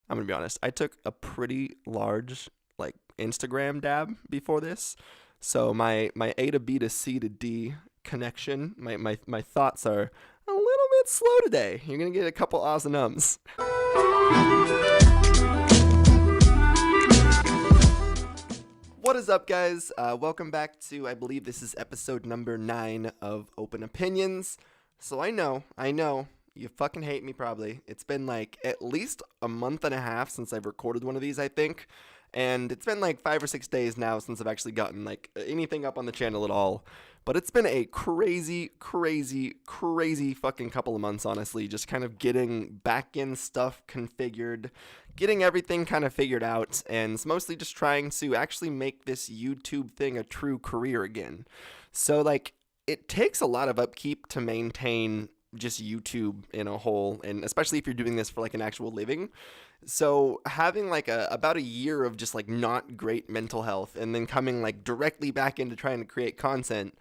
I'm gonna be honest. I took a pretty large like Instagram dab before this, so my A to B to C to D connection, my thoughts are a little bit slow today. You're gonna get a couple ahs and ums. What is up, guys? Welcome back to, I believe this is episode number 9 of Open Opinions. So I know, you fucking hate me probably. It's been like at least a month and a half since I've recorded one of these, I think. And it's been like 5 or 6 days now since I've actually gotten like anything up on the channel at all. But it's been a crazy fucking couple of months, honestly. Just kind of getting back-end stuff configured, getting everything kind of figured out, and it's mostly just trying to actually make this YouTube thing a true career again. So, like, it takes a lot of upkeep to maintain just YouTube in a whole, and especially if you're doing this for like an actual living. So having like about a year of just like not great mental health and then coming like directly back into trying to create content,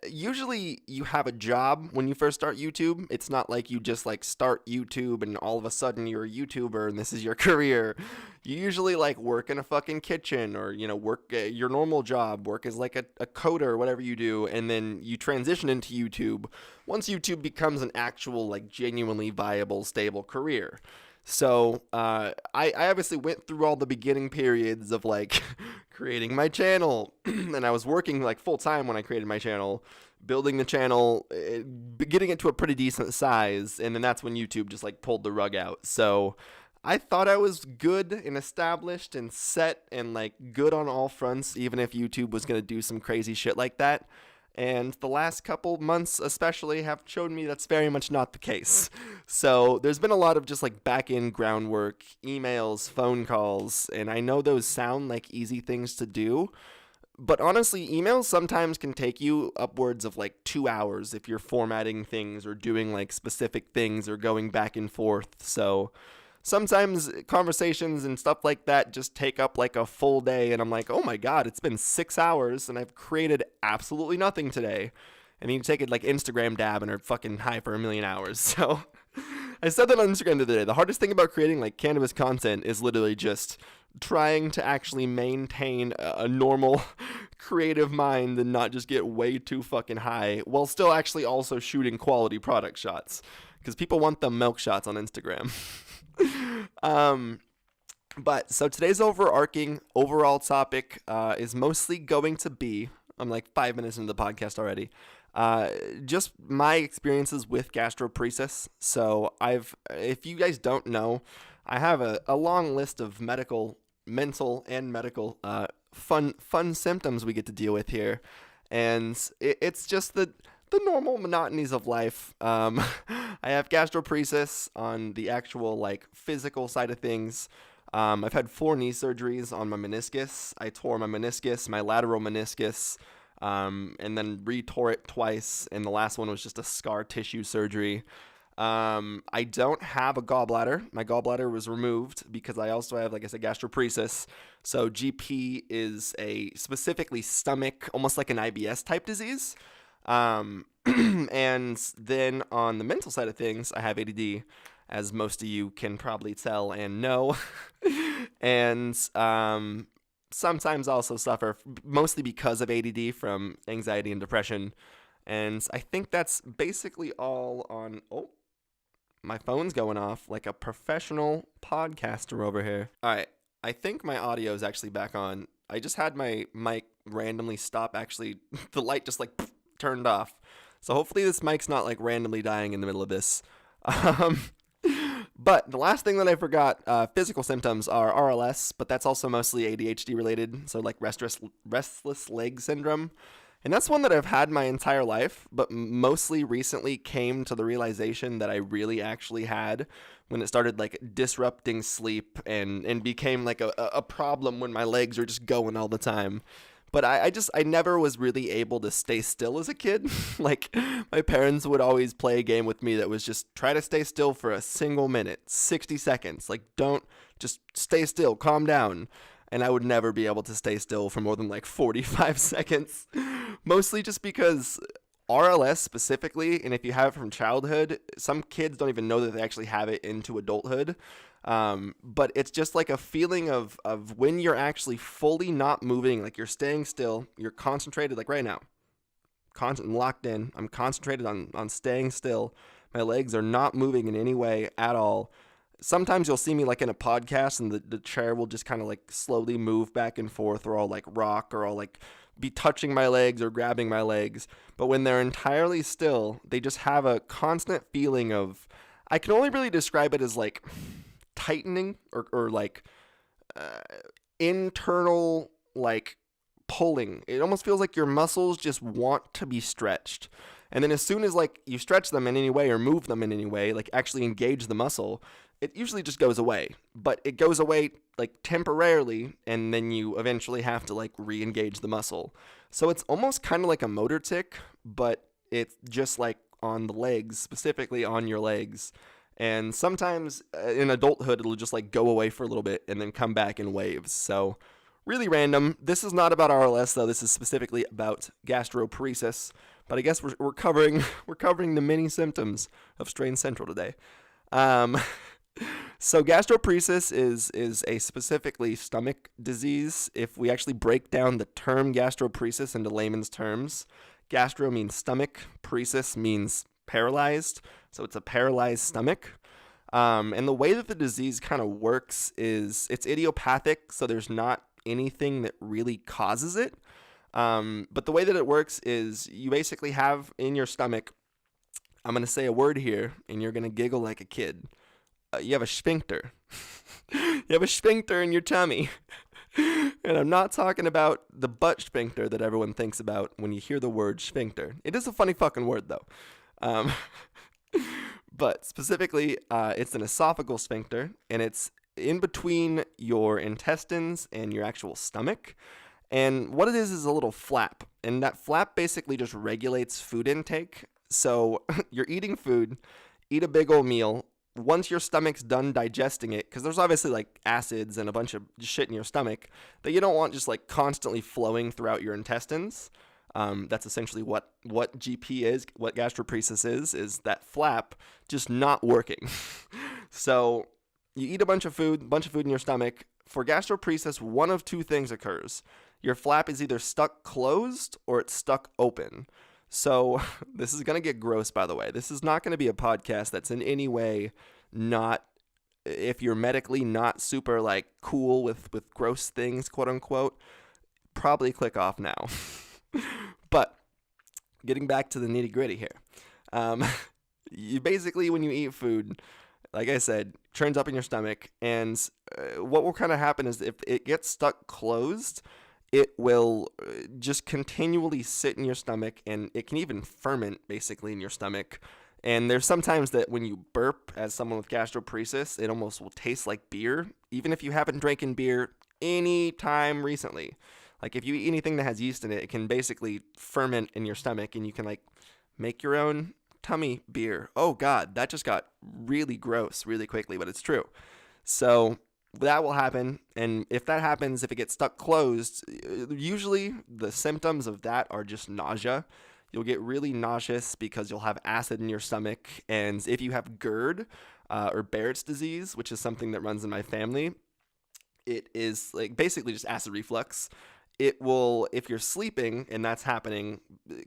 usually you have a job when you first start YouTube. It's not like you just like start YouTube and all of a sudden you're a YouTuber and this is your career. You usually like work in a fucking kitchen or, you know, work your normal job, work as like a coder or whatever you do, and then you transition into YouTube once YouTube becomes an actual like genuinely viable, stable career. So I obviously went through all the beginning periods of like creating my channel, and I was working like full time when I created my channel, building the channel, getting it to a pretty decent size, and then that's when YouTube just like pulled the rug out. So I thought I was good and established and set and like good on all fronts, even if YouTube was gonna do some crazy shit like that. And the last couple months especially have shown me that's very much not the case. So there's been a lot of just like back-end groundwork, emails, phone calls, and I know those sound like easy things to do, but honestly, emails sometimes can take you upwards of like 2 hours if you're formatting things or doing like specific things or going back and forth. So sometimes conversations and stuff like that just take up like a full day, and I'm like, oh my god, it's been 6 hours and I've created absolutely nothing today. And then you take it like Instagram dab and are fucking high for a million hours. So I said that on Instagram the other day. The hardest thing about creating like cannabis content is literally just trying to actually maintain a normal creative mind and not just get way too fucking high while still actually also shooting quality product shots, because people want the milk shots on Instagram. But so today's overall topic is mostly going to be, I'm like 5 minutes into the podcast already, just my experiences with gastroparesis. So if you guys don't know, I have a long list of mental and medical fun symptoms we get to deal with here, and it's just the normal monotonies of life. I have gastroparesis on the actual like physical side of things. I've had 4 knee surgeries on my meniscus. I tore my meniscus, my lateral meniscus, and then re-tore it twice, and the last one was just a scar tissue surgery. I don't have a gallbladder. My gallbladder was removed because I also have, like I said, gastroparesis. So GP is a specifically stomach, almost like an IBS type disease. And then on the mental side of things, I have ADD, as most of you can probably tell and know. And sometimes also suffer, mostly because of ADD, from anxiety and depression. And I think that's basically all on... Oh, my phone's going off like a professional podcaster over here. All right, I think my audio is actually back on. I just had my mic randomly stop. Actually, the light just like turned off. So hopefully this mic's not like randomly dying in the middle of this. But the last thing that I forgot, physical symptoms are RLS, but that's also mostly ADHD related. So like restless leg syndrome. And that's one that I've had my entire life, but mostly recently came to the realization that I really actually had when it started like disrupting sleep and became like a problem when my legs were just going all the time. But I never was really able to stay still as a kid. Like, my parents would always play a game with me that was just try to stay still for a single minute, 60 seconds. Like, don't, just stay still, calm down. And I would never be able to stay still for more than like 45 seconds. Mostly just because RLS specifically, and if you have it from childhood, some kids don't even know that they actually have it into adulthood. But it's just like a feeling of when you're actually fully not moving, like you're staying still, you're concentrated, like right now, locked in. I'm concentrated on staying still. My legs are not moving in any way at all. Sometimes you'll see me like in a podcast and the chair will just kind of like slowly move back and forth, or I'll like rock, or I'll like be touching my legs or grabbing my legs. But when they're entirely still, they just have a constant feeling of, I can only really describe it as like tightening or like uh, internal like pulling. It almost feels like your muscles just want to be stretched. And then as soon as like you stretch them in any way or move them in any way, like actually engage the muscle, it usually just goes away. But it goes away like temporarily, and then you eventually have to like re-engage the muscle. So it's almost kind of like a motor tic, but it's just like on the legs, specifically on your legs. And sometimes in adulthood, it'll just like go away for a little bit and then come back in waves. So really random. This is not about RLS though. This is specifically about gastroparesis. But I guess we're covering the many symptoms of StrainCentral today. So gastroparesis is a specifically stomach disease. If we actually break down the term gastroparesis into layman's terms, gastro means stomach, paresis means paralyzed. So it's a paralyzed stomach. And the way that the disease kind of works is it's idiopathic, so there's not anything that really causes it. But the way that it works is you basically have in your stomach, I'm going to say a word here, and you're going to giggle like a kid. You have a sphincter. You have a sphincter in your tummy. And I'm not talking about the butt sphincter that everyone thinks about when you hear the word sphincter. It is a funny fucking word, though. But specifically, it's an esophageal sphincter, and it's in between your intestines and your actual stomach. And what it is a little flap. And that flap basically just regulates food intake. So you're eating food, eat a big old meal. Once your stomach's done digesting it, because there's obviously like acids and a bunch of shit in your stomach that you don't want just like constantly flowing throughout your intestines. That's essentially what GP is, what gastroparesis is that flap just not working. So you eat a bunch of food in your stomach. For gastroparesis, one of two things occurs. Your flap is either stuck closed or it's stuck open. So this is going to get gross, by the way. This is not going to be a podcast that's in any way not, if you're medically not super like cool with gross things, quote unquote, probably click off now. But getting back to the nitty gritty here. You basically, when you eat food, like I said, turns up in your stomach. And what will kind of happen is if it gets stuck closed, it will just continually sit in your stomach, and it can even ferment basically in your stomach. And there's sometimes that when you burp as someone with gastroparesis, it almost will taste like beer, even if you haven't drinking beer any time recently. Like if you eat anything that has yeast in it, it can basically ferment in your stomach, and you can like make your own tummy beer. Oh God, that just got really gross really quickly, but it's true. So that will happen, and if that happens, if it gets stuck closed, usually the symptoms of that are just nausea. You'll get really nauseous because you'll have acid in your stomach, and if you have GERD or Barrett's disease, which is something that runs in my family, it is like basically just acid reflux. It will, if you're sleeping and that's happening,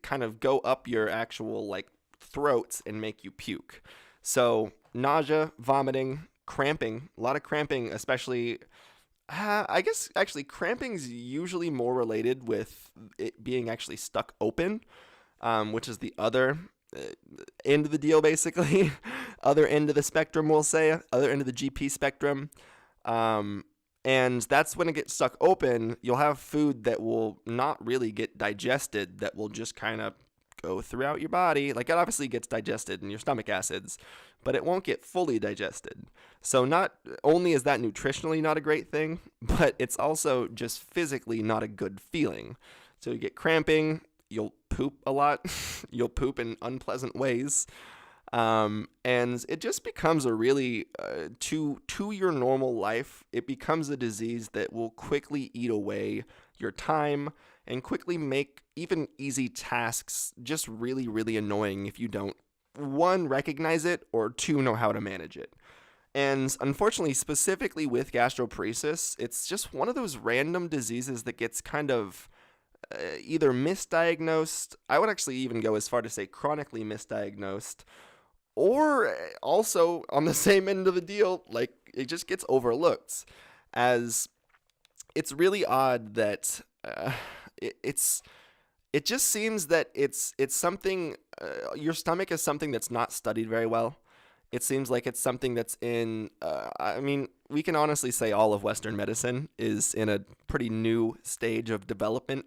kind of go up your actual like throat and make you puke. So nausea, vomiting, cramping, a lot of cramping, especially, I guess actually cramping's usually more related with it being actually stuck open, which is the other end of the deal, basically. Other end of the spectrum, we'll say, other end of the GP spectrum. And that's when it gets stuck open, you'll have food that will not really get digested, that will just kind of go throughout your body. Like it obviously gets digested in your stomach acids, but it won't get fully digested. So not only is that nutritionally not a great thing, but it's also just physically not a good feeling. So you get cramping, you'll poop a lot, you'll poop in unpleasant ways. And it just becomes a really, to your normal life, it becomes a disease that will quickly eat away your time and quickly make even easy tasks just really, really annoying if you don't, one, recognize it, or two, know how to manage it. And unfortunately, specifically with gastroparesis, it's just one of those random diseases that gets kind of either misdiagnosed. I would actually even go as far to say chronically misdiagnosed, or also on the same end of the deal, like it just gets overlooked. As it's really odd that it just seems that it's something, your stomach is something that's not studied very well. It seems like it's something that's in, I mean, we can honestly say all of Western medicine is in a pretty new stage of development.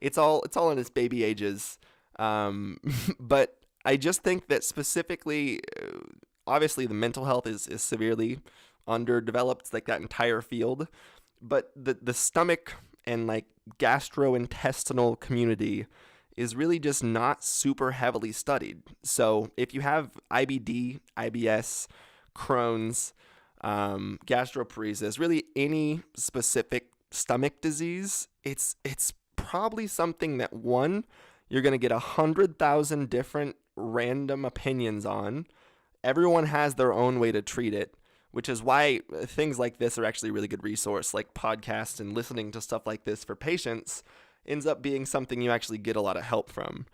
It's all in its baby ages. But I just think that specifically, obviously the mental health is severely underdeveloped, like that entire field. But the stomach and like gastrointestinal community is really just not super heavily studied. So if you have IBD, IBS, Crohn's, gastroparesis, really any specific stomach disease, it's probably something that, one, you're going to get 100,000 different random opinions on. Everyone has their own way to treat it, which is why things like this are actually a really good resource, like podcasts and listening to stuff like this for patients ends up being something you actually get a lot of help from.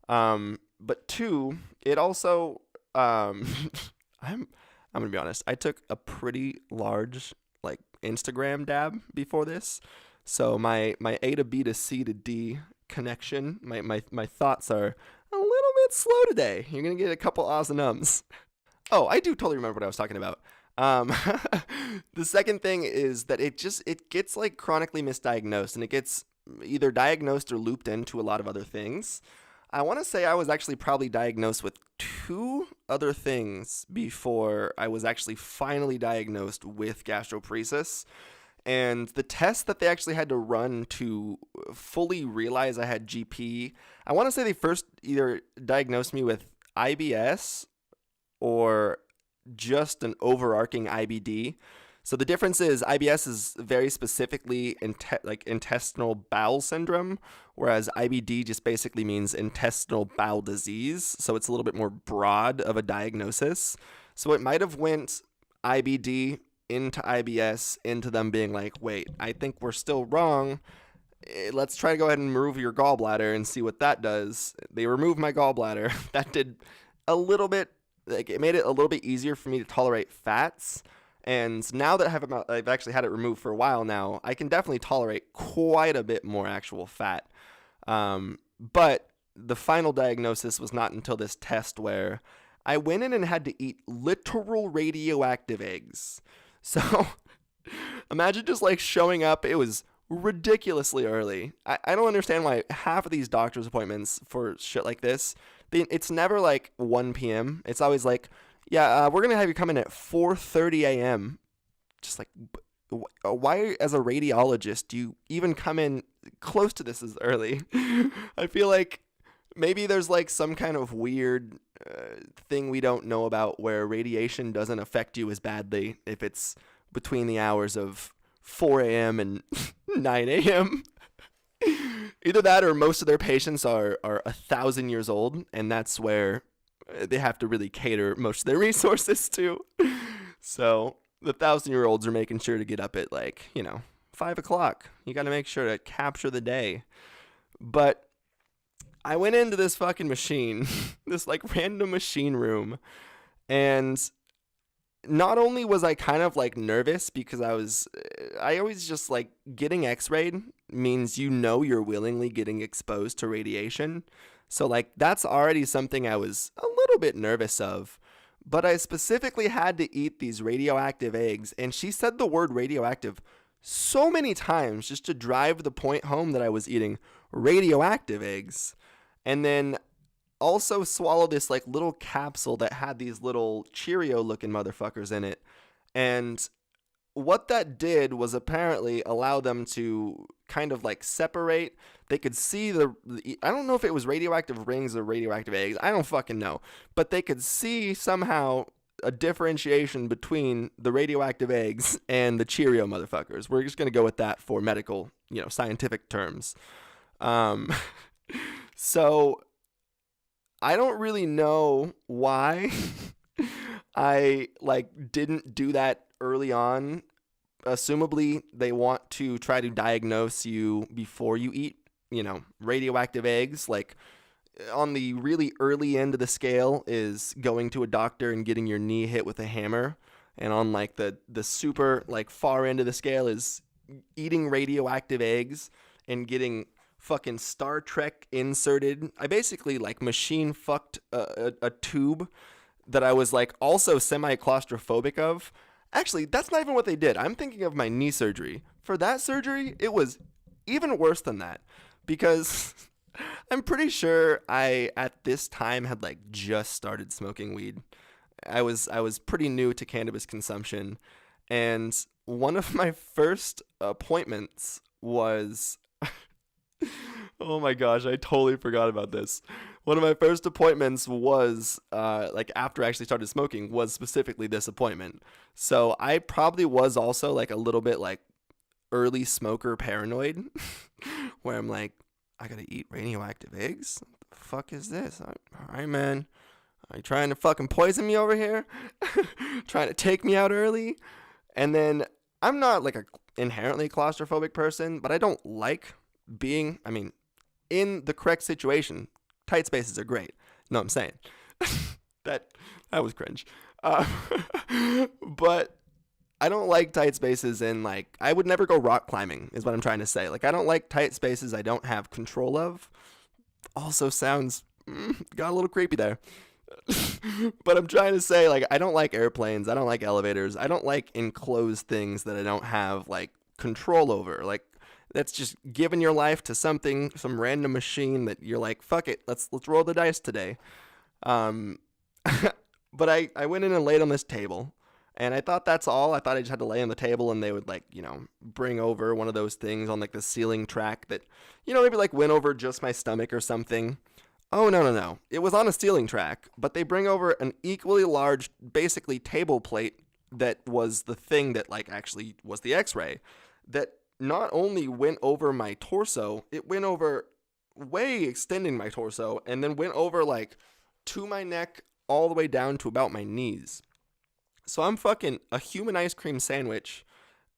But two, it also, I'm going to be honest, I took a pretty large like Instagram dab before this. So my A to B to C to D connection, my thoughts are a little bit slow today. You're going to get a couple ahs and ums. Oh, I do totally remember what I was talking about. The second thing is that it gets like chronically misdiagnosed, and it gets either diagnosed or looped into a lot of other things. I want to say I was actually probably diagnosed with 2 other things before I was actually finally diagnosed with gastroparesis. And the test that they actually had to run to fully realize I had GP, I want to say they first either diagnosed me with IBS or just an overarching IBD. So the difference is IBS is very specifically intestinal bowel syndrome, whereas IBD just basically means intestinal bowel disease. So it's a little bit more broad of a diagnosis. So it might have went IBD into IBS into them being like, wait, I think we're still wrong. Let's try to go ahead and remove your gallbladder and see what that does. They removed my gallbladder. That did a little bit, like it made it a little bit easier for me to tolerate fats. And now that I've actually had it removed for a while now, I can definitely tolerate quite a bit more actual fat. But the final diagnosis was not until this test where I went in and had to eat literal radioactive eggs. So imagine just like showing up. It was ridiculously early. I don't understand why half of these doctor's appointments for shit like this, it's never like 1 p.m. It's always like, yeah, we're going to have you come in at 4:30 a.m. Just like, why as a radiologist do you even come in close to this as early? I feel like maybe there's like some kind of weird thing we don't know about where radiation doesn't affect you as badly if it's between the hours of 4 a.m. and 9 a.m. Either that or most of their patients are 1,000 years old, and that's where they have to really cater most of their resources to. So the 1,000-year-olds are making sure to get up at 5 o'clock. You got to make sure to capture the day. But I went into this fucking machine, this like random machine room, and not only was I kind of like nervous because I always just like getting x-rayed means you're willingly getting exposed to radiation. So like that's already something I was a little bit nervous of. But I specifically had to eat these radioactive eggs, and she said the word radioactive so many times just to drive the point home that I was eating radioactive eggs. And then also swallow this like little capsule that had these little Cheerio looking motherfuckers in it. And what that did was apparently allow them to kind of like separate. They could see I don't know if it was radioactive rings or radioactive eggs. I don't fucking know. But they could see somehow a differentiation between the radioactive eggs and the Cheerio motherfuckers. We're just going to go with that for medical, scientific terms. So I don't really know why I like didn't do that early on. Assumably, they want to try to diagnose you before you eat, radioactive eggs. Like on the really early end of the scale is going to a doctor and getting your knee hit with a hammer. And on like the super like far end of the scale is eating radioactive eggs and getting fucking Star Trek inserted. I basically like machine fucked a tube that I was like also semi claustrophobic of. Actually, that's not even what they did. I'm thinking of my knee surgery. For that surgery, it was even worse than that because I'm pretty sure I at this time had like just started smoking weed. I was pretty new to cannabis consumption, and one of my first appointments was oh my gosh, I totally forgot about this. One of my first appointments was like after I actually started smoking was specifically this appointment. So I probably was also like a little bit like early smoker paranoid where I'm like, I gotta eat radioactive eggs? What the fuck is this? All right, man. Are you trying to fucking poison me over here? Trying to take me out early? And then I'm not like a inherently claustrophobic person, but I don't like being, in the correct situation, tight spaces are great. No, I'm saying. that was cringe. But I don't like tight spaces, and like I would never go rock climbing is what I'm trying to say. Like I don't like tight spaces I don't have control of. Also sounds got a little creepy there. But I'm trying to say, like, I don't like airplanes. I don't like elevators. I don't like enclosed things that I don't have like control over. Like that's just giving your life to some random machine that you're like, fuck it, let's roll the dice today. But I went in and laid on this table, and I thought that's all. I thought I just had to lay on the table, and they would like, bring over one of those things on like the ceiling track that, maybe like went over just my stomach or something. Oh, no. It was on a ceiling track, but they bring over an equally large, basically table plate that was the thing that like actually was the x-ray that not only went over my torso, it went over way extending my torso and then went over like to my neck all the way down to about my knees. So I'm fucking a human ice cream sandwich,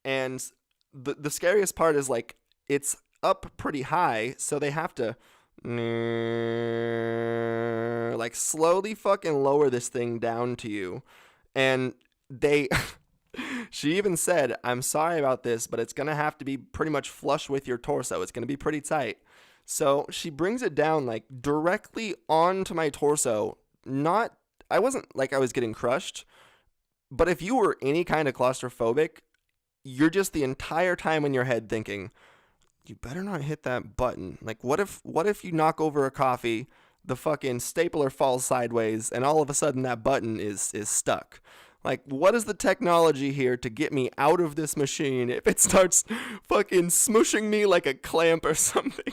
and the scariest part is like it's up pretty high, so they have to like slowly fucking lower this thing down to you. And they she even said, I'm sorry about this, but it's gonna have to be pretty much flush with your torso. It's gonna be pretty tight. So she brings it down like directly onto my torso. I wasn't like I was getting crushed, but if you were any kind of claustrophobic, you're just the entire time in your head thinking, you better not hit that button. Like, what if you knock over a coffee, the fucking stapler falls sideways, and all of a sudden that button is stuck? Like, what is the technology here to get me out of this machine if it starts fucking smushing me like a clamp or something?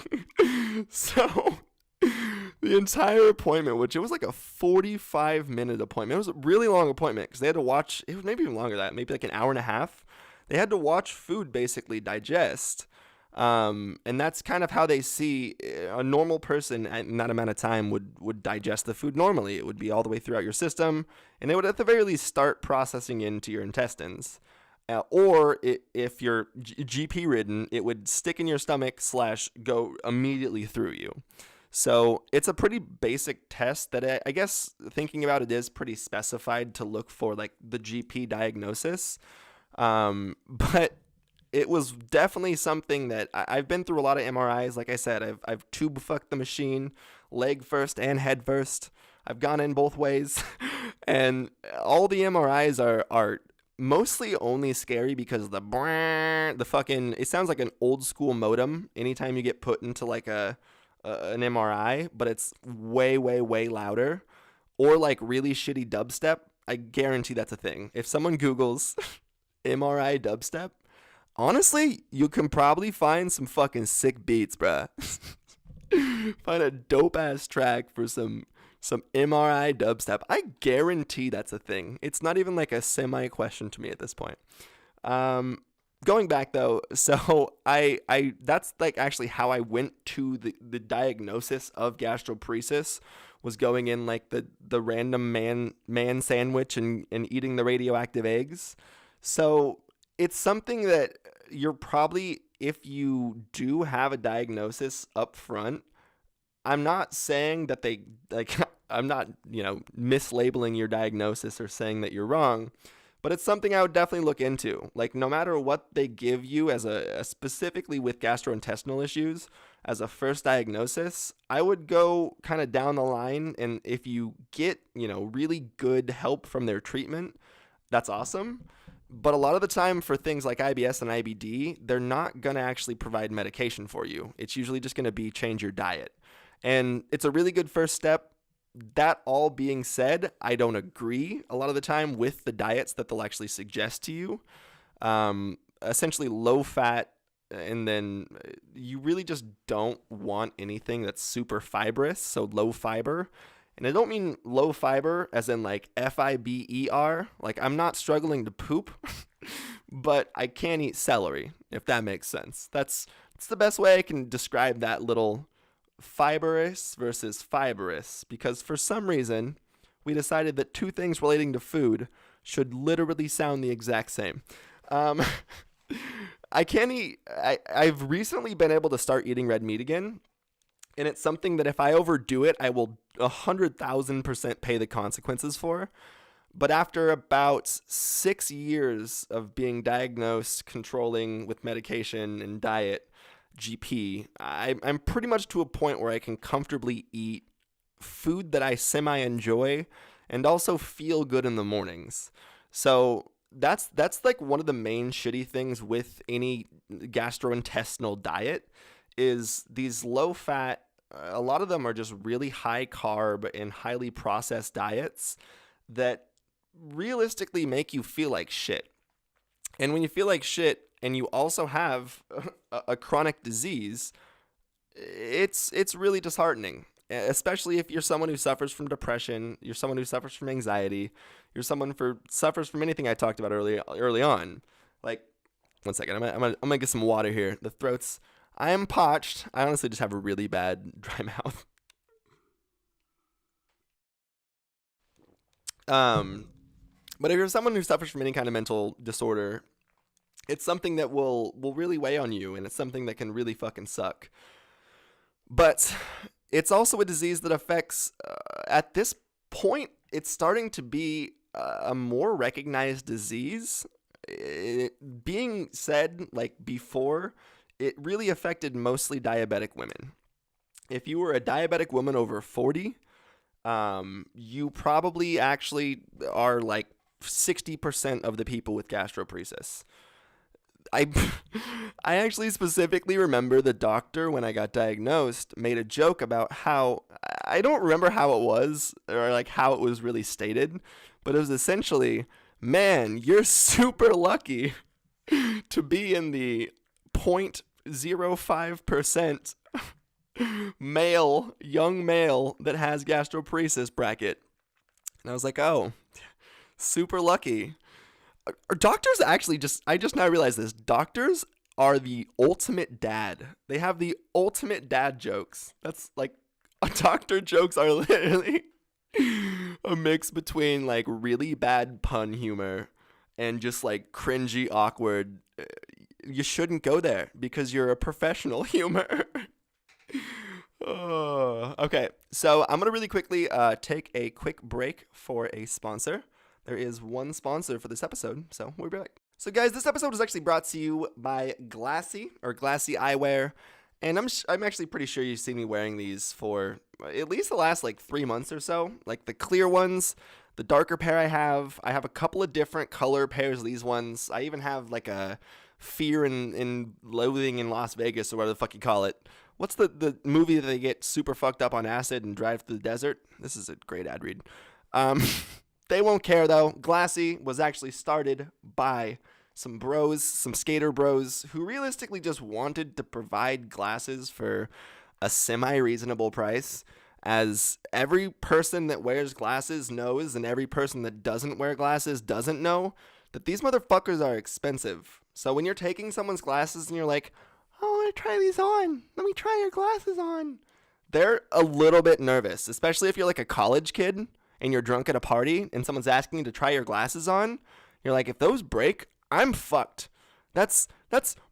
So the entire appointment, which it was like a 45-minute appointment. It was a really long appointment because they had to watch, it was maybe even longer than that, maybe like an hour and a half. They had to watch food basically digest. And that's kind of how they see a normal person in that amount of time would digest the food normally. It would be all the way throughout your system, and they would at the very least start processing into your intestines. If you're GP ridden, it would stick in your stomach / go immediately through you. So it's a pretty basic test that I guess thinking about it is pretty specified to look for like the GP diagnosis. But it was definitely something that I've been through a lot of MRIs. Like I said, I've tube fucked the machine, leg first and head first. I've gone in both ways, and all the MRIs are mostly only scary because the fucking, it sounds like an old school modem anytime you get put into like an MRI, but it's way, way, way louder, or like really shitty dubstep. I guarantee that's a thing. If someone Googles MRI dubstep, honestly, you can probably find some fucking sick beats, bruh. Find a dope-ass track for some MRI dubstep. I guarantee that's a thing. It's not even like a semi-question to me at this point. Going back, though, so I that's like actually how I went to the diagnosis of gastroparesis was going in like the random man sandwich and eating the radioactive eggs. So it's something that you're probably, if you do have a diagnosis up front, I'm not saying that they, like, I'm not, mislabeling your diagnosis or saying that you're wrong, but it's something I would definitely look into. Like, no matter what they give you as specifically with gastrointestinal issues, as a first diagnosis, I would go kind of down the line. And if you get, really good help from their treatment, that's awesome. But a lot of the time for things like IBS and IBD, they're not going to actually provide medication for you. It's usually just going to be change your diet. And it's a really good first step. That all being said, I don't agree a lot of the time with the diets that they'll actually suggest to you. Essentially low fat, and then you really just don't want anything that's super fibrous, so low fiber. And I don't mean low fiber as in like FIBER. Like, I'm not struggling to poop, but I can't eat celery, if that makes sense. That's the best way I can describe that little fibrous versus fibrous, because for some reason we decided that two things relating to food should literally sound the exact same. I can't eat. I've recently been able to start eating red meat again, and it's something that if I overdo it, I will 100,000% pay the consequences for. But after about 6 years of being diagnosed, controlling with medication and diet, GP, I'm pretty much to a point where I can comfortably eat food that I semi-enjoy and also feel good in the mornings. So that's like one of the main shitty things with any gastrointestinal diet is these low-fat, a lot of them are just really high-carb and highly processed diets that realistically make you feel like shit. And when you feel like shit, and you also have a chronic disease, it's really disheartening, especially if you're someone who suffers from depression, you're someone who suffers from anxiety, you're someone who suffers from anything I talked about early on. Like, one second, I'm gonna get some water here. The throat's, I am parched. I honestly just have a really bad dry mouth. But if you're someone who suffers from any kind of mental disorder, it's something that will really weigh on you, and it's something that can really fucking suck. But it's also a disease that affects, at this point, it's starting to be a more recognized disease. Being said, like before, it really affected mostly diabetic women. If you were a diabetic woman over 40, you probably actually are like 60% of the people with gastroparesis. I actually specifically remember the doctor, when I got diagnosed, made a joke about how, I don't remember how it was or like how it was really stated, but it was essentially, man, you're super lucky to be in the 0.05% young male that has gastroparesis bracket. And I was like, oh, super lucky. Doctors actually I just now realized this. Doctors are the ultimate dad. They have the ultimate dad jokes. That's like, doctor jokes are literally a mix between like really bad pun humor and just like cringy, awkward. You shouldn't go there because you're a professional humor. Okay, so I'm going to really quickly take a quick break for a sponsor. There is one sponsor for this episode, so we'll be back. So guys, this episode is actually brought to you by Glassy, or Glassy Eyewear, and I'm actually pretty sure you've seen me wearing these for at least the last like 3 months or so. Like the clear ones, the darker pair I have a couple of different color pairs of these ones. I even have like a Fear and Loathing in Las Vegas, or whatever the fuck you call it. What's the movie that they get super fucked up on acid and drive through the desert? This is a great ad read. They won't care though. Glassy was actually started by some bros, some skater bros, who realistically just wanted to provide glasses for a semi-reasonable price, as every person that wears glasses knows, and every person that doesn't wear glasses doesn't know, that these motherfuckers are expensive. So when you're taking someone's glasses and you're like, oh, I want to try these on. Let me try your glasses on. they're a little bit nervous, especially if you're like a college kid and you're drunk at a party and someone's asking you to try your glasses on. You're like, if those break, I'm fucked. That's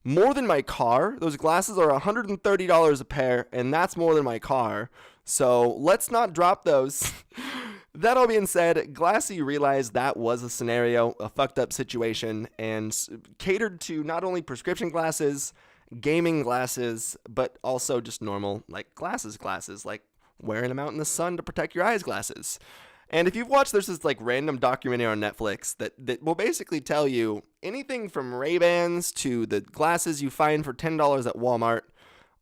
more than my car. Those glasses are $130 a pair, and that's more than my car. So let's not drop those. That all being said, Glassy realized that was a scenario, a fucked up situation, and catered to not only prescription glasses, gaming glasses, but also just normal, like glasses, like wearing them out in the sun to protect your eyes glasses. And if you've watched, there's this like random documentary on Netflix that will basically tell you anything from Ray-Bans to the glasses you find for $10 at Walmart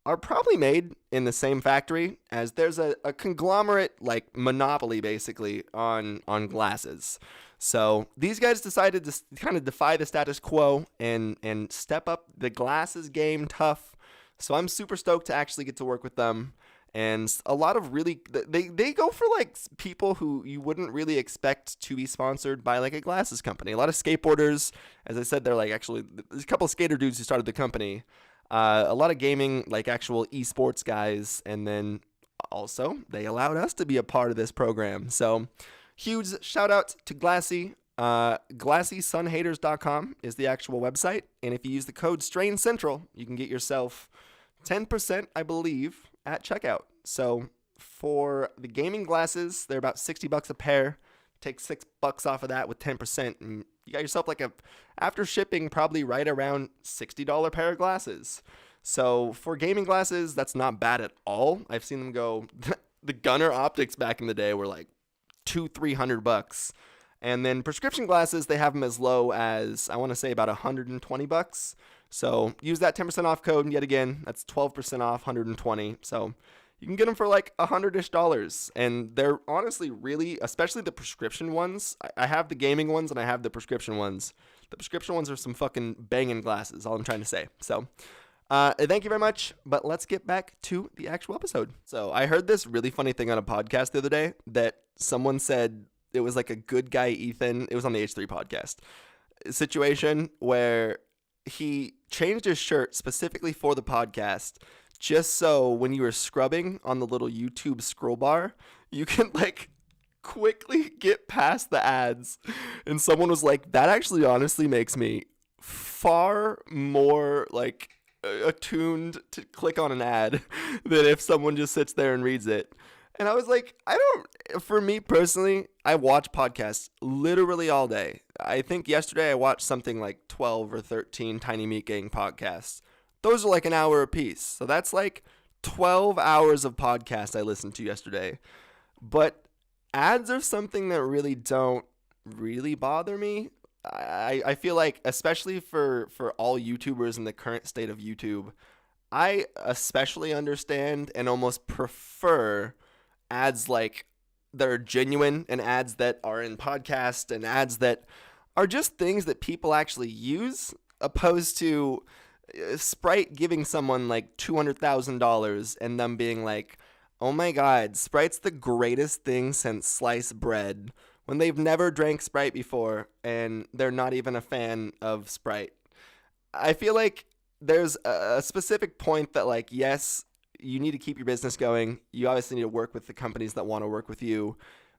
are probably made in the same factory, as there's a conglomerate like monopoly basically on glasses. So these guys decided to kind of defy the status quo and step up the glasses game tough. So I'm super stoked to actually get to work with them. And a lot of really, they go for like people who you wouldn't really expect to be sponsored by like a glasses company. A lot of skateboarders, as I said, they're like actually, there's a couple of skater dudes who started the company. A lot of gaming, like actual esports guys. And then also they allowed us to be a part of this program. So huge shout out to Glassy. GlassySunHaters.com is the actual website. And if you use the code StrainCentral, you can get yourself 10%, I believe, at checkout. So for the gaming glasses, they're about $60 a pair. Take $6 off of that with 10%, and you got yourself like after shipping, probably right around $60 pair of glasses. So for gaming glasses, that's not bad at all. I've seen them go. The Gunner Optics back in the day were like $200-$300. And then prescription glasses, they have them as low as, I want to say, about $120. So use that 10% off code, and yet again, that's 12% off, $120. So you can get them for like $100-ish. And they're honestly really, especially the prescription ones. I have the gaming ones and I have the prescription ones. The prescription ones are some fucking banging glasses, all I'm trying to say. So thank you very much, but let's get back to the actual episode. So I heard this really funny thing on a podcast the other day that someone said it was like a good guy Ethan, it was on the H3 podcast, situation where he changed his shirt specifically for the podcast just so when you were scrubbing on the little YouTube scroll bar, you can like quickly get past the ads. And someone was like, that actually honestly makes me far more like attuned to click on an ad than if someone just sits there and reads it. And I was like, for me personally, I watch podcasts literally all day. I think yesterday I watched something like 12 or 13 Tiny Meat Gang podcasts. Those are like an hour a piece. So that's like 12 hours of podcasts I listened to yesterday. But ads are something that really don't really bother me. I feel like, especially for all YouTubers in the current state of YouTube, I especially understand and almost prefer ads like that are genuine and ads that are in podcasts and ads that are just things that people actually use, opposed to Sprite giving someone like $200,000 and them being like, oh my God, Sprite's the greatest thing since sliced bread, when they've never drank Sprite before and they're not even a fan of Sprite. I feel like there's a specific point that, like, yes, you need to keep your business going. You obviously need to work with the companies that want to work with you,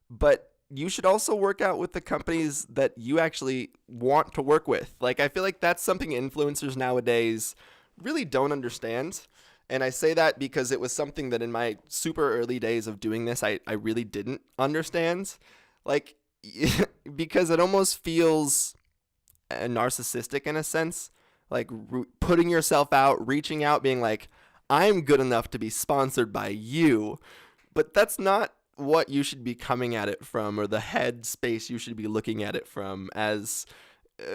but you should also work out with the companies that you actually want to work with. Like, I feel like that's something influencers nowadays really don't understand. And I say that because it was something that in my super early days of doing this, I really didn't understand. Like, because it almost feels narcissistic in a sense, like putting yourself out, reaching out, being like, I'm good enough to be sponsored by you. But that's not what you should be coming at it from, or the head space you should be looking at it from, as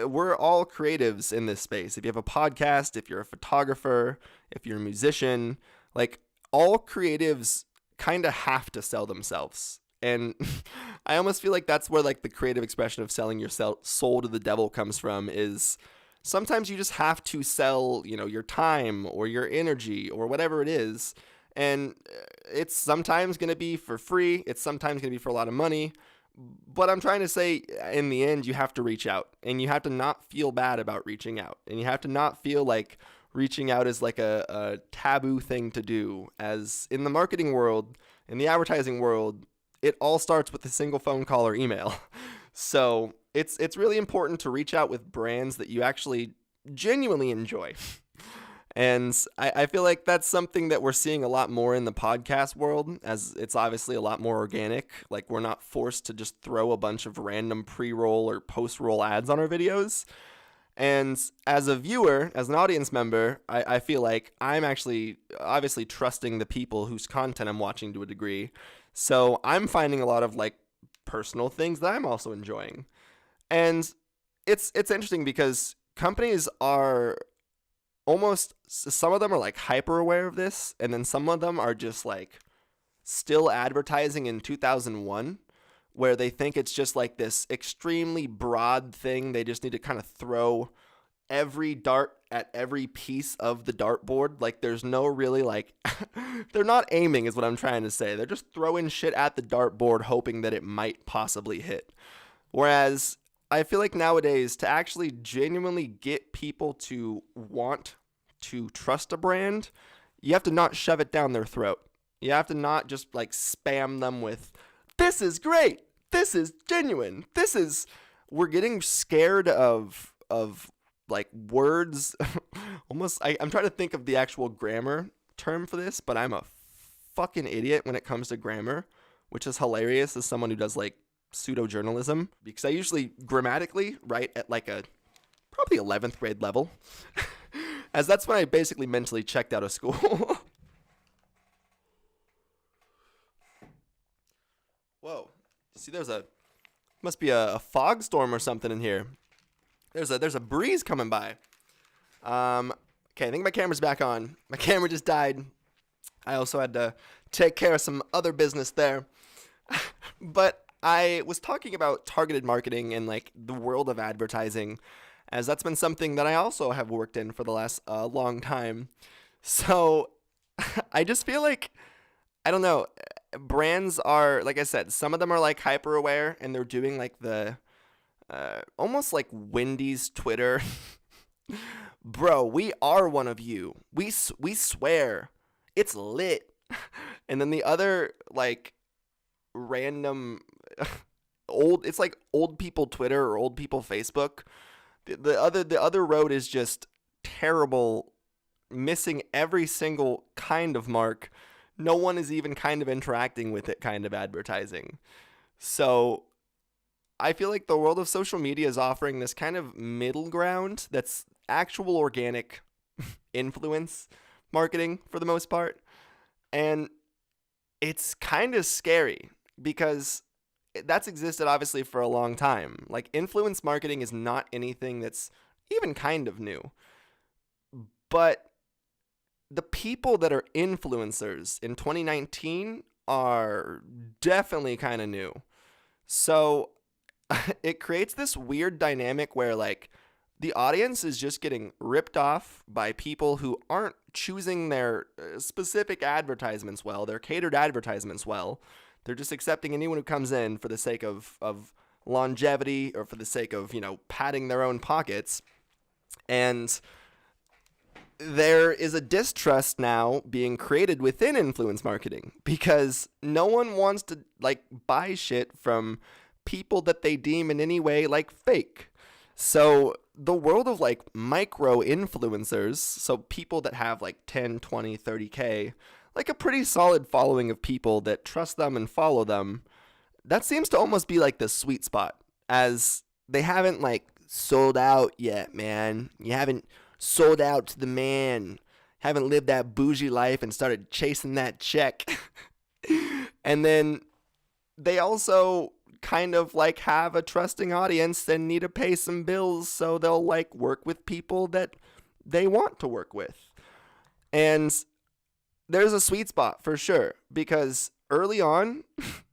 we're all creatives in this space. If you have a podcast, if you're a photographer, if you're a musician, like, all creatives kind of have to sell themselves. And I almost feel like that's where like the creative expression of selling your soul to the devil comes from, is sometimes you just have to sell, your time or your energy or whatever it is. And it's sometimes going to be for free. It's sometimes going to be for a lot of money. But I'm trying to say, in the end, you have to reach out, and you have to not feel bad about reaching out, and you have to not feel like reaching out is like a taboo thing to do, as in the marketing world, in the advertising world, it all starts with a single phone call or email. So it's really important to reach out with brands that you actually genuinely enjoy. And I feel like that's something that we're seeing a lot more in the podcast world, as it's obviously a lot more organic. Like, we're not forced to just throw a bunch of random pre-roll or post-roll ads on our videos. And as a viewer, as an audience member, I feel like I'm actually obviously trusting the people whose content I'm watching to a degree. So I'm finding a lot of like personal things that I'm also enjoying. And it's interesting because companies are almost, some of them are like hyper aware of this, and then some of them are just like still advertising in 2001, where they think it's just like this extremely broad thing. They just need to kind of throw every dart at every piece of the dartboard. Like, there's no really like, they're not aiming is what I'm trying to say. They're just throwing shit at the dartboard hoping that it might possibly hit. Whereas I feel like nowadays, to actually genuinely get people to want to trust a brand, you have to not shove it down their throat. You have to not just like spam them with, this is great, this is genuine, this is, we're getting scared of like words. Almost, I'm trying to think of the actual grammar term for this, but I'm a fucking idiot when it comes to grammar, which is hilarious as someone who does like pseudo-journalism, because I usually grammatically write at like a probably 11th grade level, as that's when I basically mentally checked out of school. Whoa, see, must be a fog storm or something in here. There's a breeze coming by. Okay, I think my camera's back on. My camera just died. I also had to take care of some other business there. But I was talking about targeted marketing and like the world of advertising, as that's been something that I also have worked in for the last long time. So I just feel like, I don't know, brands are, like I said, some of them are like hyper aware and they're doing like the almost like Wendy's Twitter. Bro, we are one of you. We swear. It's lit. And then the other like random it's like old people Twitter or old people Facebook. The other road is just terrible, missing every single kind of mark. No one is even kind of interacting with it kind of advertising. So I feel like the world of social media is offering this kind of middle ground that's actual organic influence marketing for the most part. And it's kind of scary because that's existed obviously for a long time. Like, influence marketing is not anything that's even kind of new. But the people that are influencers in 2019 are definitely kind of new. So it creates this weird dynamic where like the audience is just getting ripped off by people who aren't choosing their specific advertisements well, their catered advertisements well. They're just accepting anyone who comes in for the sake of longevity or for the sake of, padding their own pockets. And there is a distrust now being created within influence marketing because no one wants to like buy shit from people that they deem in any way like fake. So the world of like micro influencers, so people that have like 10, 20, 30K, like a pretty solid following of people that trust them and follow them, that seems to almost be like the sweet spot, as they haven't like sold out yet, man. You haven't sold out to the man, haven't lived that bougie life and started chasing that check. And then they also kind of like have a trusting audience and need to pay some bills, so they'll like work with people that they want to work with. And there's a sweet spot for sure, because early on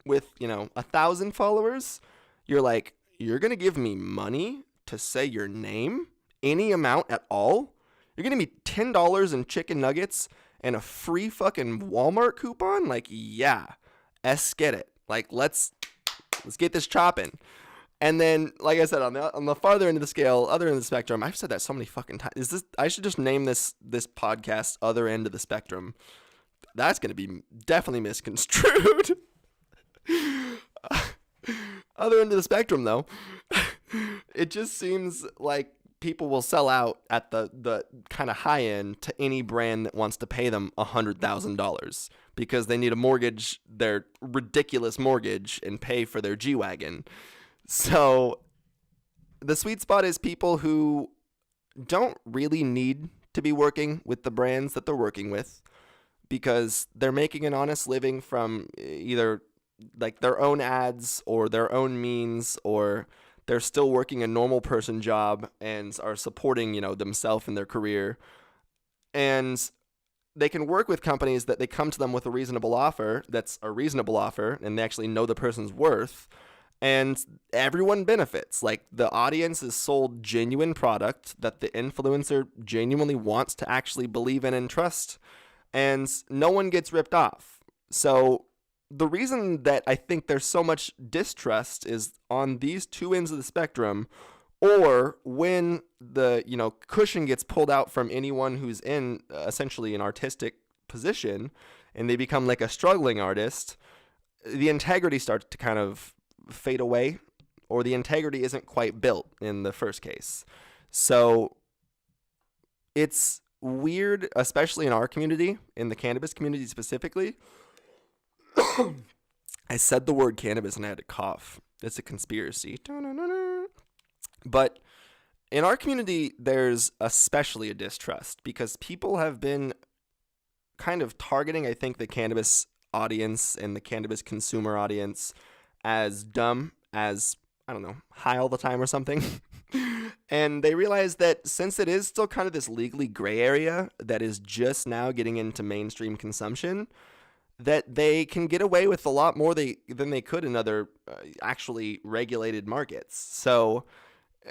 with 1,000 followers, you're like, you're gonna give me money to say your name, any amount at all? You're gonna be $10 in chicken nuggets and a free fucking Walmart coupon? Like, yeah, get it. Like, let's get this chopping. And then, like I said, on the farther end of the scale, other end of the spectrum, I've said that so many fucking times. I should just name this podcast "Other End of the Spectrum." That's gonna be definitely misconstrued. Other end of the spectrum, though, it just seems like people will sell out at the kind of high end to any brand that wants to pay them $100,000 because they need to mortgage their ridiculous mortgage and pay for their G-Wagon. So the sweet spot is people who don't really need to be working with the brands that they're working with because they're making an honest living from either like their own ads or their own means, or they're still working a normal person job and are supporting, themselves in their career. And they can work with companies that they come to them with a reasonable offer that's a reasonable offer and they actually know the person's worth. And everyone benefits. Like, the audience is sold genuine product that the influencer genuinely wants to actually believe in and trust. And no one gets ripped off. So the reason that I think there's so much distrust is on these two ends of the spectrum, or when the, cushion gets pulled out from anyone who's in essentially an artistic position and they become like a struggling artist, the integrity starts to kind of fade away, or the integrity isn't quite built in the first case. So it's weird, especially in our community, in the cannabis community specifically. I said the word cannabis and I had to cough. It's a conspiracy. But in our community, there's especially a distrust because people have been kind of targeting, I think, the cannabis audience and the cannabis consumer audience as dumb, as, I don't know, high all the time or something. And they realize that since it is still kind of this legally gray area that is just now getting into mainstream consumption, that they can get away with a lot more than they could in other actually regulated markets. So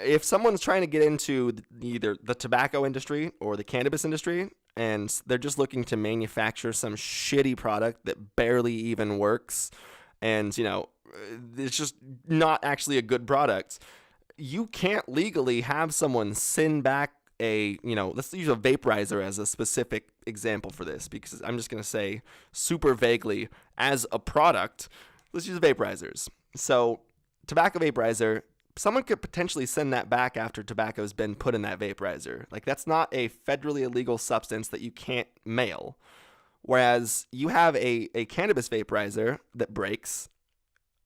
if someone's trying to get into either the tobacco industry or the cannabis industry, and they're just looking to manufacture some shitty product that barely even works, and, it's just not actually a good product, you can't legally have someone send back let's use a vaporizer as a specific example for this, because I'm just going to say super vaguely as a product, let's use vaporizers. So tobacco vaporizer, someone could potentially send that back after tobacco's been put in that vaporizer. Like, that's not a federally illegal substance that you can't mail. Whereas you have a cannabis vaporizer that breaks.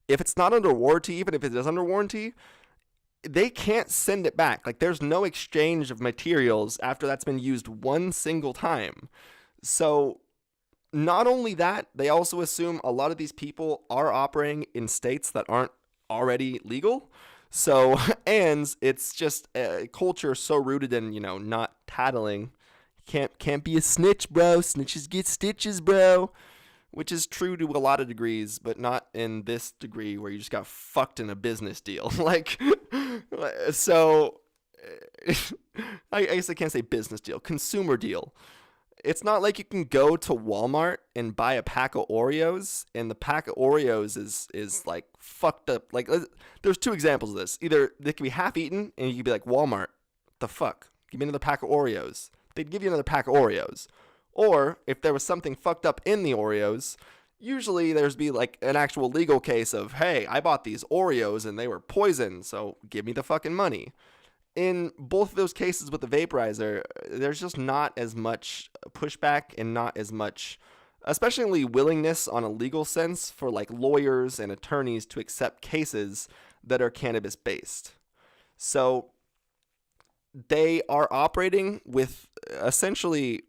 If it's not under warranty, even if it is under warranty, they can't send it back. Like, there's no exchange of materials after that's been used one single time. So not only that, they also assume a lot of these people are operating in states that aren't already legal. So, and it's just a culture so rooted in, not tattling. Can't be a snitch, bro. Snitches get stitches, bro. Which is true to a lot of degrees, but not in this degree where you just got fucked in a business deal. So I guess I can't say business deal, consumer deal. It's not like you can go to Walmart and buy a pack of Oreos, and the pack of Oreos is like fucked up. Like, there's two examples of this. Either they could be half eaten, and you could be like, Walmart, the fuck? Give me another pack of Oreos. They'd give you another pack of Oreos. Or if there was something fucked up in the Oreos, usually there's be like an actual legal case of, hey, I bought these Oreos and they were poison, so give me the fucking money. In both of those cases with the vaporizer, there's just not as much pushback and not as much, especially willingness on a legal sense, for like lawyers and attorneys to accept cases that are cannabis based. So they are operating with essentially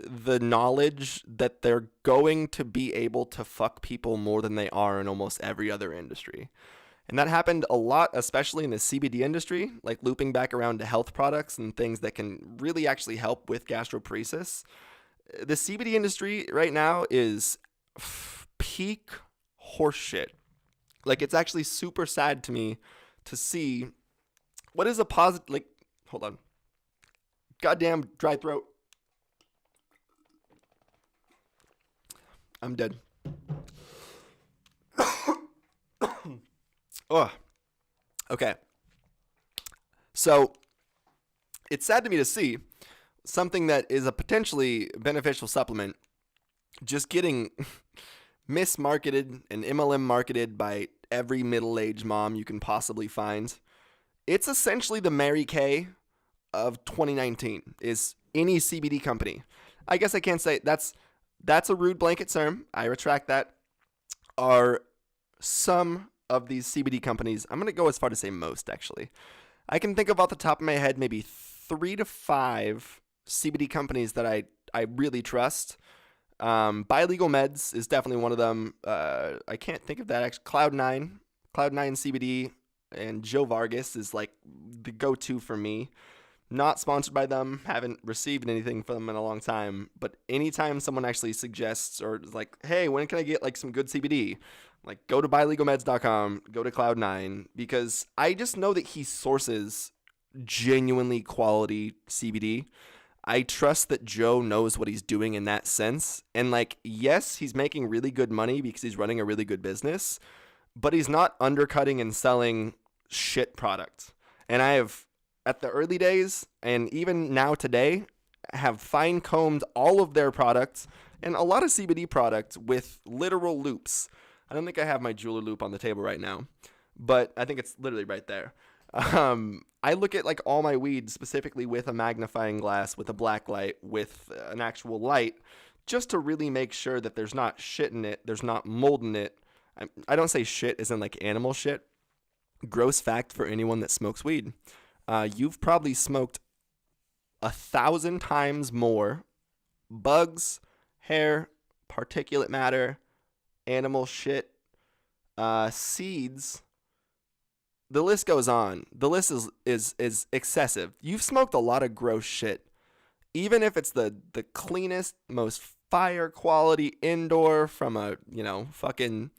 the knowledge that they're going to be able to fuck people more than they are in almost every other industry. And that happened a lot, especially in the CBD industry, like looping back around to health products and things that can really actually help with gastroparesis. The CBD industry right now is peak horseshit. Like, it's actually super sad to me to see what is a positive, like, hold on. Goddamn dry throat. I'm dead. Oh, Okay. So it's sad to me to see something that is a potentially beneficial supplement just getting mismarketed and MLM marketed by every middle-aged mom you can possibly find. It's essentially the Mary Kay of 2019 is any CBD company. I guess I can't say that's a rude blanket term. I retract that. Are some of these CBD companies, I'm going to go as far to say most actually. I can think of off the top of my head maybe 3 to 5 CBD companies that I really trust. Buy Legal Meds is definitely one of them. I can't think of that actually. Cloud9 CBD and Joe Vargas is like the go-to for me. Not sponsored by them, haven't received anything from them in a long time, but anytime someone actually suggests or is like, hey, when can I get like some good CBD? Like, go to buylegalmeds.com, go to Cloud9, because I just know that he sources genuinely quality CBD. I trust that Joe knows what he's doing in that sense. And like, yes, he's making really good money because he's running a really good business, but he's not undercutting and selling shit product. And I have, at the early days, and even now today, have fine-combed all of their products and a lot of CBD products with literal loops. I don't think I have my jeweler loop on the table right now, but I think it's literally right there. I look at like all my weed specifically with a magnifying glass, with a black light, with an actual light, just to really make sure that there's not shit in it, there's not mold in it. I don't say shit as in like animal shit. Gross fact for anyone that smokes weed. You've probably smoked 1,000 times more bugs, hair, particulate matter, animal shit, seeds. The list goes on. The list is excessive. You've smoked a lot of gross shit. Even if it's the cleanest, most fire quality indoor from a, fucking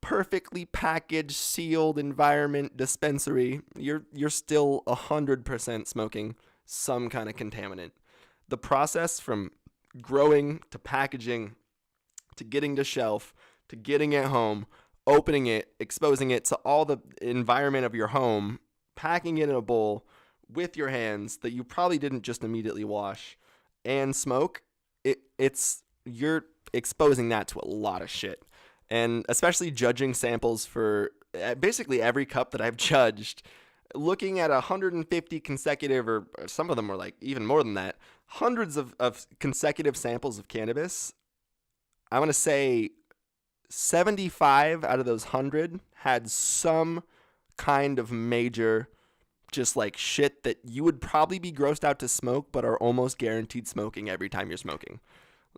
perfectly packaged, sealed environment dispensary, you're still 100% smoking some kind of contaminant. The process from growing to packaging to getting to shelf to getting it home, opening it, exposing it to all the environment of your home, packing it in a bowl with your hands that you probably didn't just immediately wash and smoke, you're exposing that to a lot of shit. And especially judging samples for basically every cup that I've judged, looking at 150 consecutive, or some of them were like even more than that, hundreds of consecutive samples of cannabis, I want to say 75 out of those 100 had some kind of major, just like shit that you would probably be grossed out to smoke, but are almost guaranteed smoking every time you're smoking.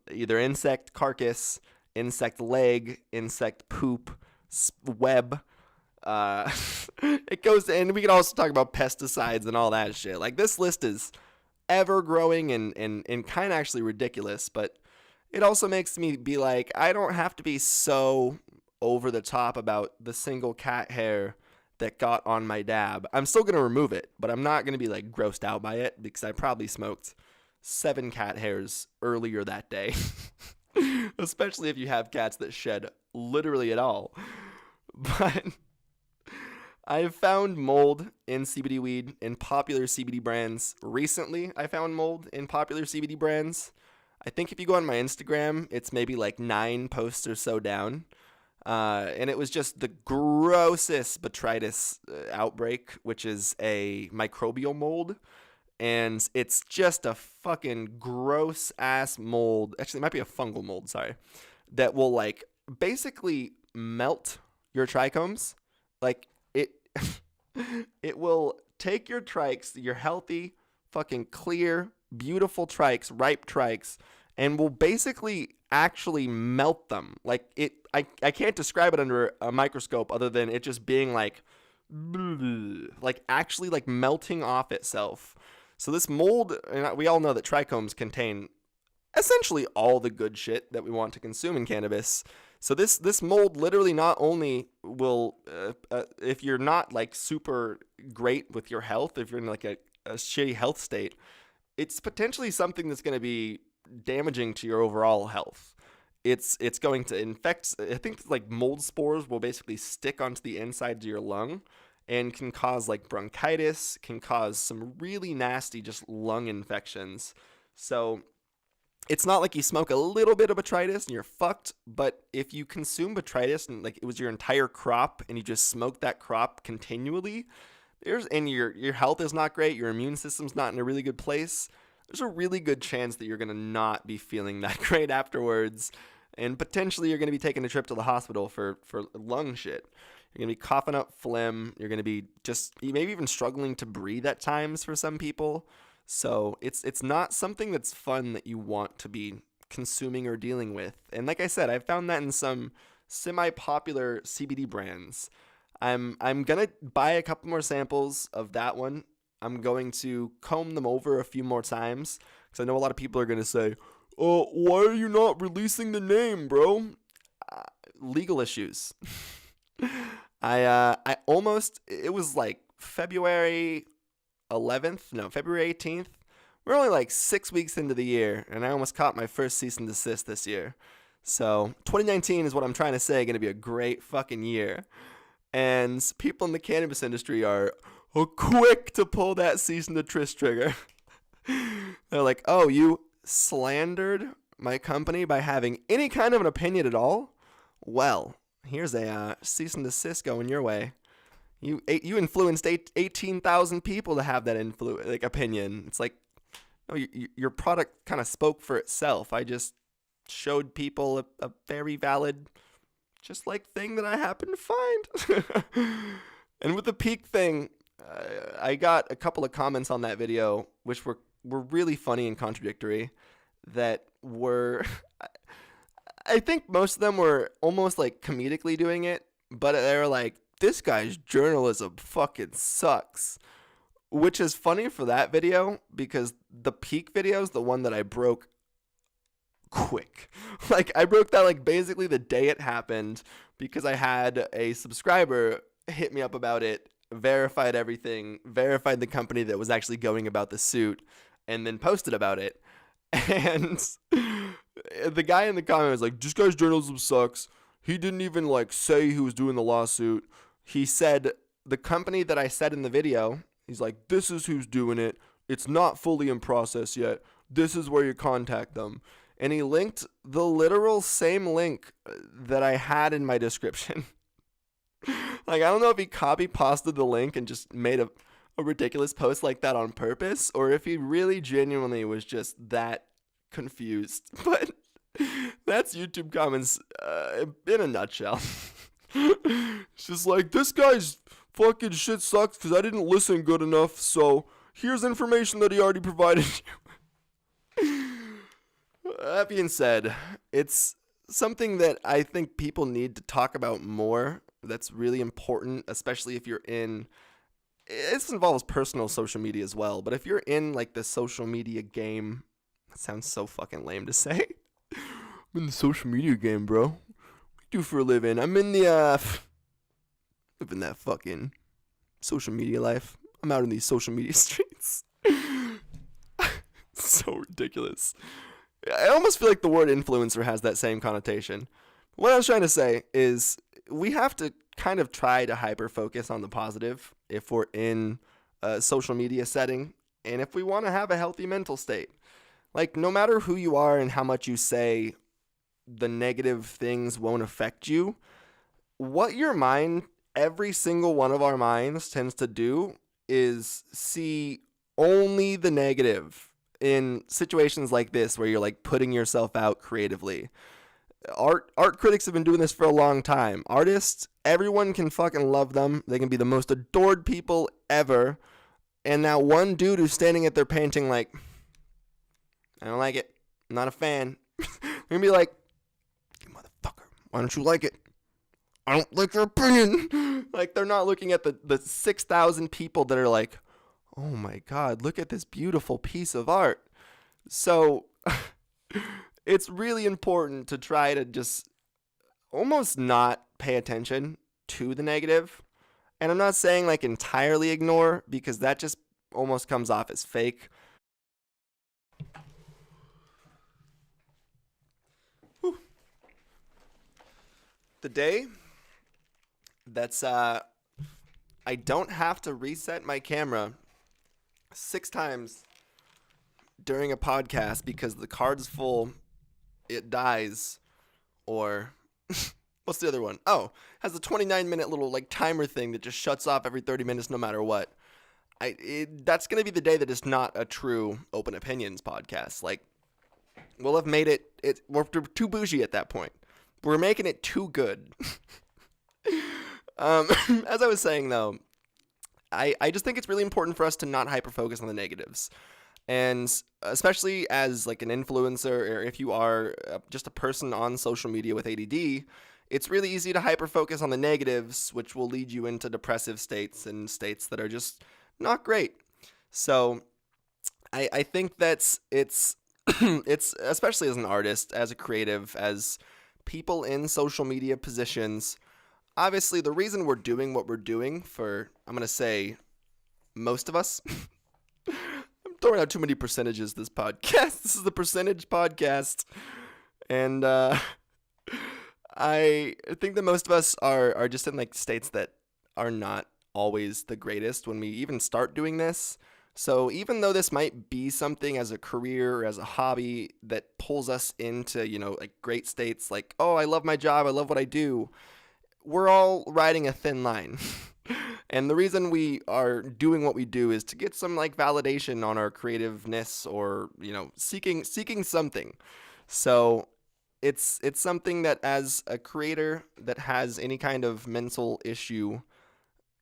Either insect carcass, insect leg, insect poop, web. It goes, and we can also talk about pesticides and all that shit. Like, this list is ever growing and kind of actually ridiculous, but it also makes me be like, I don't have to be so over the top about the single cat hair that got on my dab. I'm still going to remove it, but I'm not going to be like grossed out by it because I probably smoked 7 cat hairs earlier that day. Especially if you have cats that shed literally at all. But I've found mold in CBD weed in popular CBD brands. Recently, I found mold in popular CBD brands. I think if you go on my Instagram, it's maybe like 9 posts or so down. And it was just the grossest Botrytis outbreak, which is a microbial mold. And it's just a fucking gross ass mold. Actually, it might be a fungal mold, sorry. That will like basically melt your trichomes. Like it it will take your trikes, your healthy, fucking clear, beautiful trikes, ripe trikes, and will basically actually melt them. Like I can't describe it under a microscope other than it just being like actually like melting off itself. So this mold, and we all know that trichomes contain essentially all the good shit that we want to consume in cannabis. So this mold literally not only will, if you're not like super great with your health, if you're in like a shitty health state, it's potentially something that's going to be damaging to your overall health. It's going to infect, I think like mold spores will basically stick onto the insides of your lung and can cause like bronchitis, can cause some really nasty just lung infections. So it's not like you smoke a little bit of botrytis and you're fucked, but if you consume botrytis and like it was your entire crop and you just smoke that crop continually, and your health is not great, your immune system's not in a really good place, there's a really good chance that you're going to not be feeling that great afterwards, and potentially you're going to be taking a trip to the hospital for lung shit. You're going to be coughing up phlegm, you're going to be just maybe even struggling to breathe at times for some people. So it's not something that's fun that you want to be consuming or dealing with. And like I said, I've found that in some semi-popular CBD brands. I'm gonna buy a couple more samples of that one. I'm going to comb them over a few more times because I know a lot of people are gonna say, "Oh, why are you not releasing the name, bro?" Legal issues. It was like February 18th. We're only like 6 weeks into the year, and I almost caught my first cease and desist this year. So 2019 is what I'm trying to say, going to be a great fucking year. And people in the cannabis industry are quick to pull that cease and desist trigger. They're like, "Oh, you slandered my company by having any kind of an opinion at all? Well, here's a cease and desist going your way. You influenced 18,000 people to have that opinion." It's like, no, your product kind of spoke for itself. I just showed people a very valid, just like thing that I happened to find. And with the peak thing, I got a couple of comments on that video, which were really funny and contradictory. That were, I think most of them were almost like comedically doing it, but they were like, "This guy's journalism fucking sucks," which is funny for that video because the peak video is the one that I broke quick. Like, I broke that like basically the day it happened because I had a subscriber hit me up about it, verified everything, verified the company that was actually going about the suit, and then posted about it. And the guy in the comment was like, "This guy's journalism sucks. He didn't even like say who was doing the lawsuit. He said the company that I said in the video, he's like, this is who's doing it. It's not fully in process yet. This is where you contact them." And he linked the literal same link that I had in my description. Like, I don't know if he copy pasted the link and just made a ridiculous post like that on purpose, or if he really genuinely was just that confused. But that's YouTube comments in a nutshell. It's just like, "This guy's fucking shit sucks because I didn't listen good enough, so here's information that he already provided you." That being said, it's something that I think people need to talk about more. That's really important, especially if you're in, this involves personal social media as well, but if you're in like the social media game, that sounds so fucking lame to say. "I'm in the social media game, bro. What do you do for a living?" "I'm in the, living that fucking social media life. I'm out in these social media streets." So ridiculous. I almost feel like the word influencer has that same connotation. What I was trying to say is we have to kind of try to hyper focus on the positive if we're in a social media setting and if we want to have a healthy mental state. Like, no matter who you are and how much you say the negative things won't affect you, what your mind, every single one of our minds, tends to do is see only the negative in situations like this where you're like putting yourself out creatively. Art critics have been doing this for a long time. Artists, everyone can fucking love them. They can be the most adored people ever. And now one dude who's standing at their painting like, "I don't like it. I'm not a fan." They're gonna be like, "You motherfucker, why don't you like it? I don't like your opinion." Like, they're not looking at the 6,000 people that are like, "Oh my God, look at this beautiful piece of art." So it's really important to try to just almost not pay attention to the negative. And I'm not saying like entirely ignore, because that just almost comes off as fake. Whew. The day that's I don't have to reset my camera 6 times during a podcast because the card's full, it dies, or what's the other one? Oh, has a 29-minute little like timer thing that just shuts off every 30 minutes no matter what. That's going to be the day that it's not a true Open Opinions podcast. Like, we'll have made it we're too bougie at that point. We're making it too good. As I was saying, though, I just think it's really important for us to not hyper-focus on the negatives. And especially as like an influencer, or if you are just a person on social media with ADD, it's really easy to hyper-focus on the negatives, which will lead you into depressive states and states that are just not great. So I think that's it's especially as an artist, as a creative, as people in social media positions. Obviously, the reason we're doing what we're doing for, I'm going to say, most of us. I'm throwing out too many percentages this podcast. This is the percentage podcast. And I think that most of us are just in like states that are not always the greatest when we even start doing this. So even though this might be something as a career or as a hobby that pulls us into, like great states, like, oh, I love my job, I love what I do, we're all riding a thin line. And the reason we are doing what we do is to get some like validation on our creativeness, or, seeking something. So it's something that as a creator that has any kind of mental issue,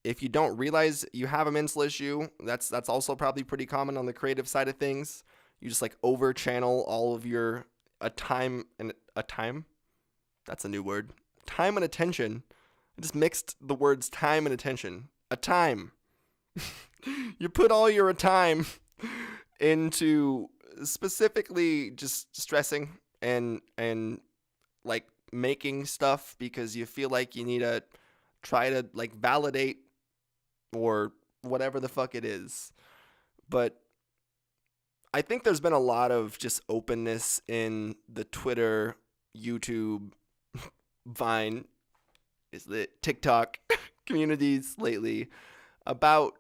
if you don't realize you have a mental issue, that's also probably pretty common on the creative side of things. You just like over channel all of your time. That's a new word. Time and attention. I just mixed the words time and attention. A time. You put all your time into specifically just stressing and like making stuff because you feel like you need to try to like validate or whatever the fuck it is. But I think there's been a lot of just openness in the Twitter, YouTube, Vine, is the TikTok communities lately about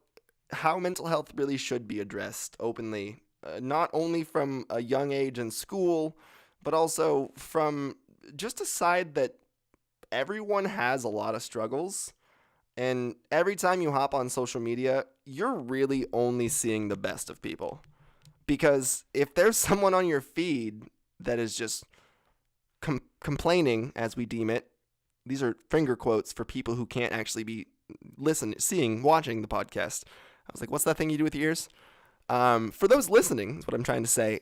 how mental health really should be addressed openly, not only from a young age in school, but also from just a side that everyone has a lot of struggles. And every time you hop on social media, you're really only seeing the best of people. Because if there's someone on your feed that is just complaining, as we deem it, these are finger quotes for people who can't actually be watching the podcast. I was like, what's that thing you do with your ears? For those listening, is what I'm trying to say.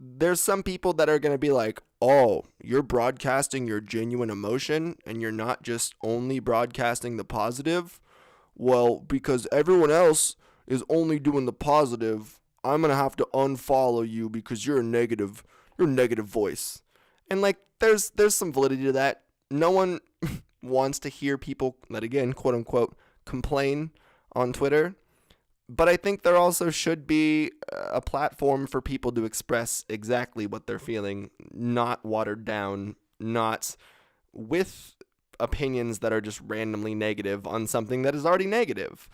There's some people that are going to be like, oh, you're broadcasting your genuine emotion and you're not just only broadcasting the positive. Well, because everyone else is only doing the positive, I'm going to have to unfollow you because you're a negative voice. And like, there's some validity to that. No one wants to hear people that, again, quote unquote, complain on Twitter. But I think there also should be a platform for people to express exactly what they're feeling, not watered down, not with opinions that are just randomly negative on something that is already negative.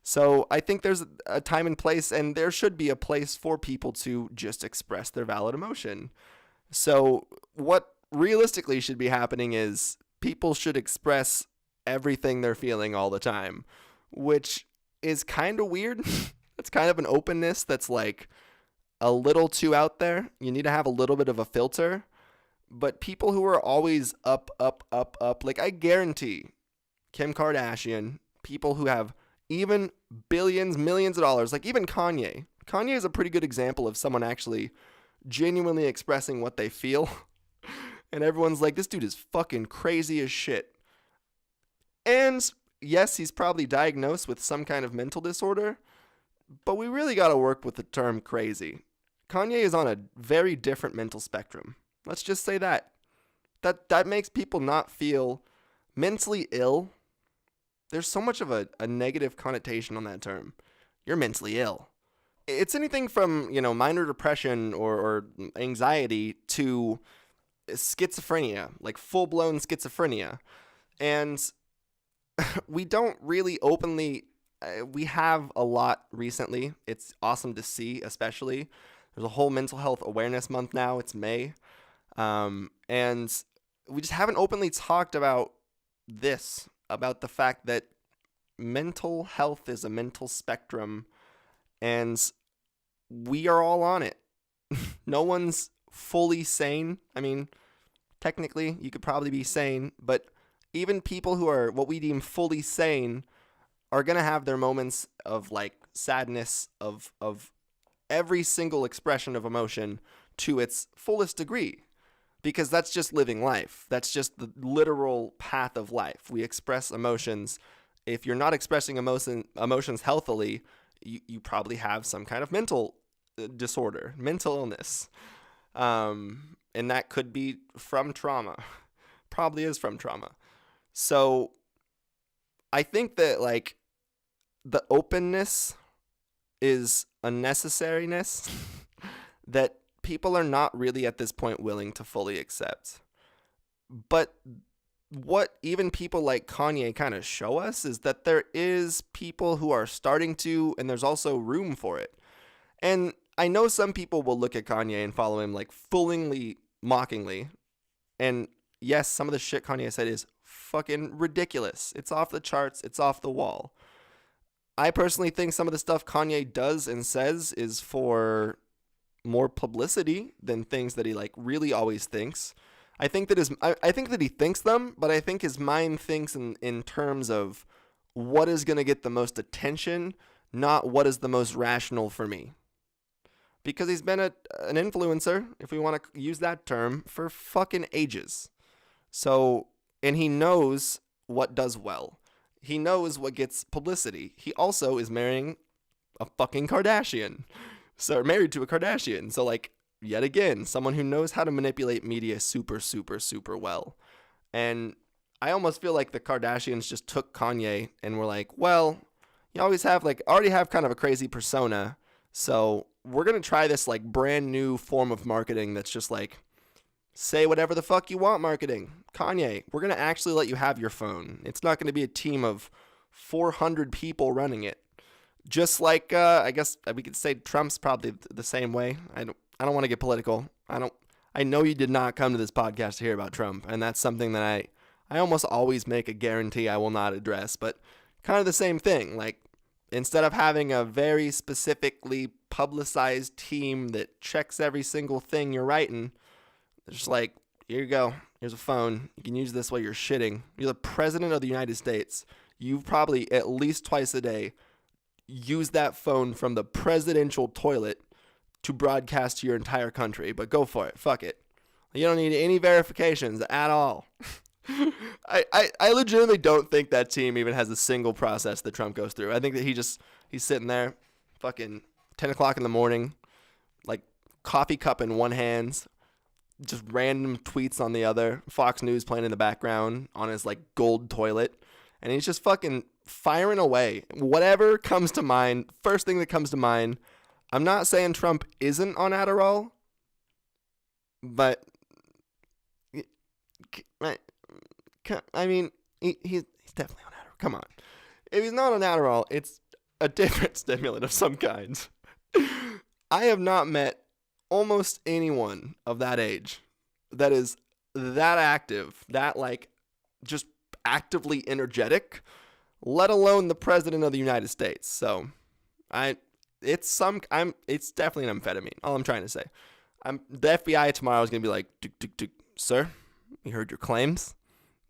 So I think there's a time and place, and there should be a place for people to just express their valid emotion. So what realistically should be happening is people should express everything they're feeling all the time, which is kind of weird. It's kind of an openness that's like a little too out there. You need to have a little bit of a filter. But people who are always up, like I guarantee Kim Kardashian, people who have even billions, millions of dollars, like even Kanye. Kanye is a pretty good example of someone actually genuinely expressing what they feel. And everyone's like, this dude is fucking crazy as shit. And yes, he's probably diagnosed with some kind of mental disorder, but we really got to work with the term crazy. Kanye is on a very different mental spectrum. Let's just say that. That makes people not feel mentally ill. There's so much of a negative connotation on that term. You're mentally ill. It's anything from, minor depression or anxiety to schizophrenia, like full-blown schizophrenia. And we don't really openly, we have a lot recently. It's awesome to see, especially. There's a whole mental health awareness month now. It's May. And we just haven't openly talked about this, about the fact that mental health is a mental spectrum and we are all on it. No one's fully sane. I mean, technically, you could probably be sane, but even people who are what we deem fully sane are going to have their moments of like sadness, of every single expression of emotion to its fullest degree, because that's just living life. That's just the literal path of life. We express emotions. If you're not expressing emotions healthily, you probably have some kind of mental disorder, mental illness. And that could be from trauma. Probably is from trauma. So I think that like the openness is a necessariness that people are not really at this point willing to fully accept. But what even people like Kanye kind of show us is that there is people who are starting to, and there's also room for it. And I know some people will look at Kanye and follow him like foolingly, mockingly. And yes, some of the shit Kanye said is fucking ridiculous. It's off the charts. It's off the wall. I personally think some of the stuff Kanye does and says is for more publicity than things that he like really always thinks. I think that he thinks them, but I think his mind thinks in terms of what is going to get the most attention, not what is the most rational for me. Because he's been an influencer, if we want to use that term, for fucking ages. So, and he knows what does well. He knows what gets publicity. He also is marrying a fucking Kardashian. So, married to a Kardashian. So, like, yet again, someone who knows how to manipulate media super, super, super well. And I almost feel like the Kardashians just took Kanye and were like, well, you already have kind of a crazy persona. So we're going to try this like brand new form of marketing that's just like, say whatever the fuck you want marketing. Kanye, we're going to actually let you have your phone. It's not going to be a team of 400 people running it. Just like, I guess we could say Trump's probably the same way. I don't want to get political. I know you did not come to this podcast to hear about Trump, and that's something that I almost always make a guarantee I will not address, but kind of the same thing. Like, instead of having a very specifically publicized team that checks every single thing you're writing, it's just like, here you go. Here's a phone. You can use this while you're shitting. You're the president of the United States. You probably at least twice a day use that phone from the presidential toilet to broadcast to your entire country. But go for it. Fuck it. You don't need any verifications at all. I legitimately don't think that team even has a single process that Trump goes through. I think that he's sitting there fucking 10 o'clock in the morning, like coffee cup in one hand, just random tweets on the other, Fox News playing in the background on his like gold toilet, and he's just fucking firing away. Whatever comes to mind, first thing that comes to mind. I'm not saying Trump isn't on Adderall, but I mean, he's definitely on Adderall. Come on. If he's not on Adderall, it's a different stimulant of some kind. I have not met almost anyone of that age that is that active, that like just actively energetic, let alone the president of the United States. So it's definitely an amphetamine. All I'm trying to say. The FBI tomorrow is going to be like, sir, we heard your claims.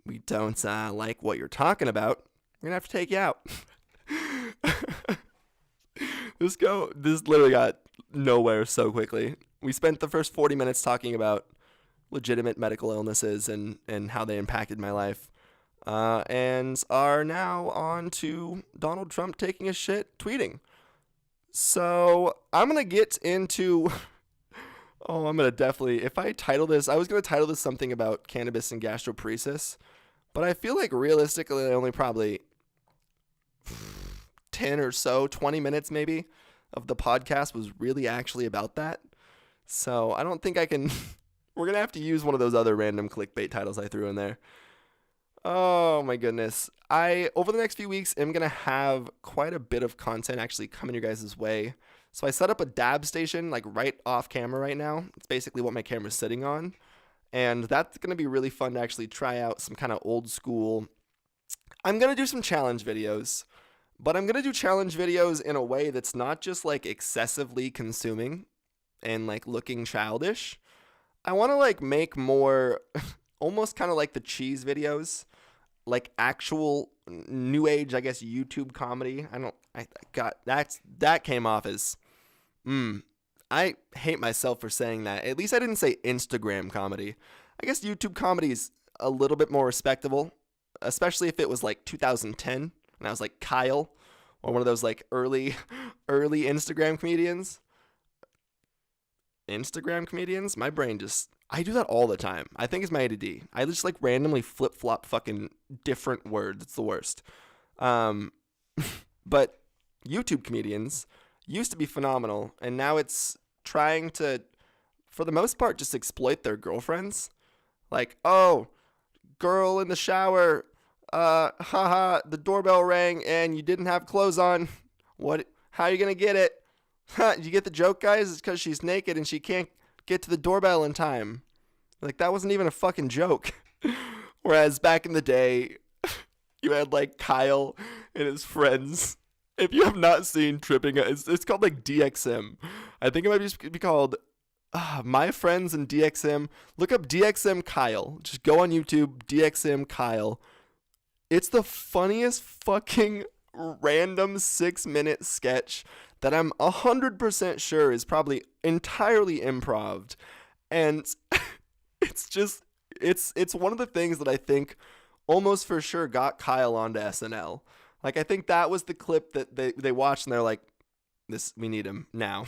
We don't like what you're talking about. We're going to have to take you out. This literally got nowhere so quickly. We spent the first 40 minutes talking about legitimate medical illnesses and how they impacted my life. And are now on to Donald Trump taking a shit, tweeting. So I'm going to get into... I'm going to definitely... If I title this... I was going to title this something about cannabis and gastroparesis. But I feel like realistically, only probably 10 or so, 20 minutes maybe, of the podcast was really actually about that. So I don't think I can... We're going to have to use one of those other random clickbait titles I threw in there. Oh my goodness. I over the next few weeks am gonna have quite a bit of content actually coming your guys' way. So I set up a dab station like right off camera right now. It's basically what my camera's sitting on. And that's gonna be really fun to actually try out some kind of old school. I'm gonna do some challenge videos, but I'm gonna do challenge videos in a way that's not just like excessively consuming and like looking childish. I wanna like make more almost kind of like the cheese videos, like actual new age, I guess, YouTube comedy. I got that came off as, I hate myself for saying that. At least I didn't say Instagram comedy. I guess YouTube comedy is a little bit more respectable, especially if it was like 2010 and I was like Kyle or one of those like early Instagram comedians. Instagram comedians? My brain just, I do that all the time. I think it's my ADD. I just like randomly flip flop fucking different words. It's the worst. But YouTube comedians used to be phenomenal, and now it's trying to, for the most part, just exploit their girlfriends. Like, oh, girl in the shower, haha, the doorbell rang and you didn't have clothes on. What? How are you gonna get it? Did you get the joke, guys? It's because she's naked and she can't get to the doorbell in time. Like, that wasn't even a fucking joke. Whereas back in the day, you had like Kyle and his friends. If you have not seen Tripping, it's called like DXM. I think it might just be called My Friends and DXM. Look up DXM Kyle. Just go on YouTube, DXM Kyle. It's the funniest fucking random 6-minute sketch that I'm 100% sure is probably entirely improv. And it's one of the things that I think almost for sure got Kyle onto SNL. Like, I think that was the clip that they watched and they're like, we need him now.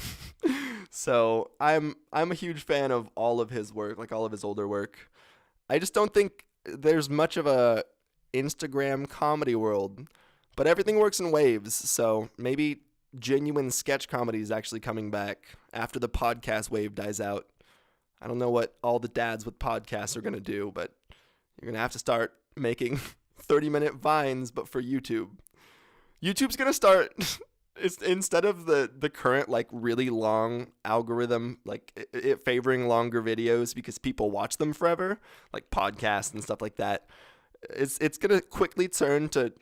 So I'm a huge fan of all of his work, like all of his older work. I just don't think there's much of a Instagram comedy world, but everything works in waves. So maybe genuine sketch comedy is actually coming back after the podcast wave dies out. I don't know what all the dads with podcasts are going to do, but you're going to have to start making 30-minute vines, but for YouTube. YouTube's going to start, instead of the current, like, really long algorithm, like, it favoring longer videos because people watch them forever, like podcasts and stuff like that, it's going to quickly turn to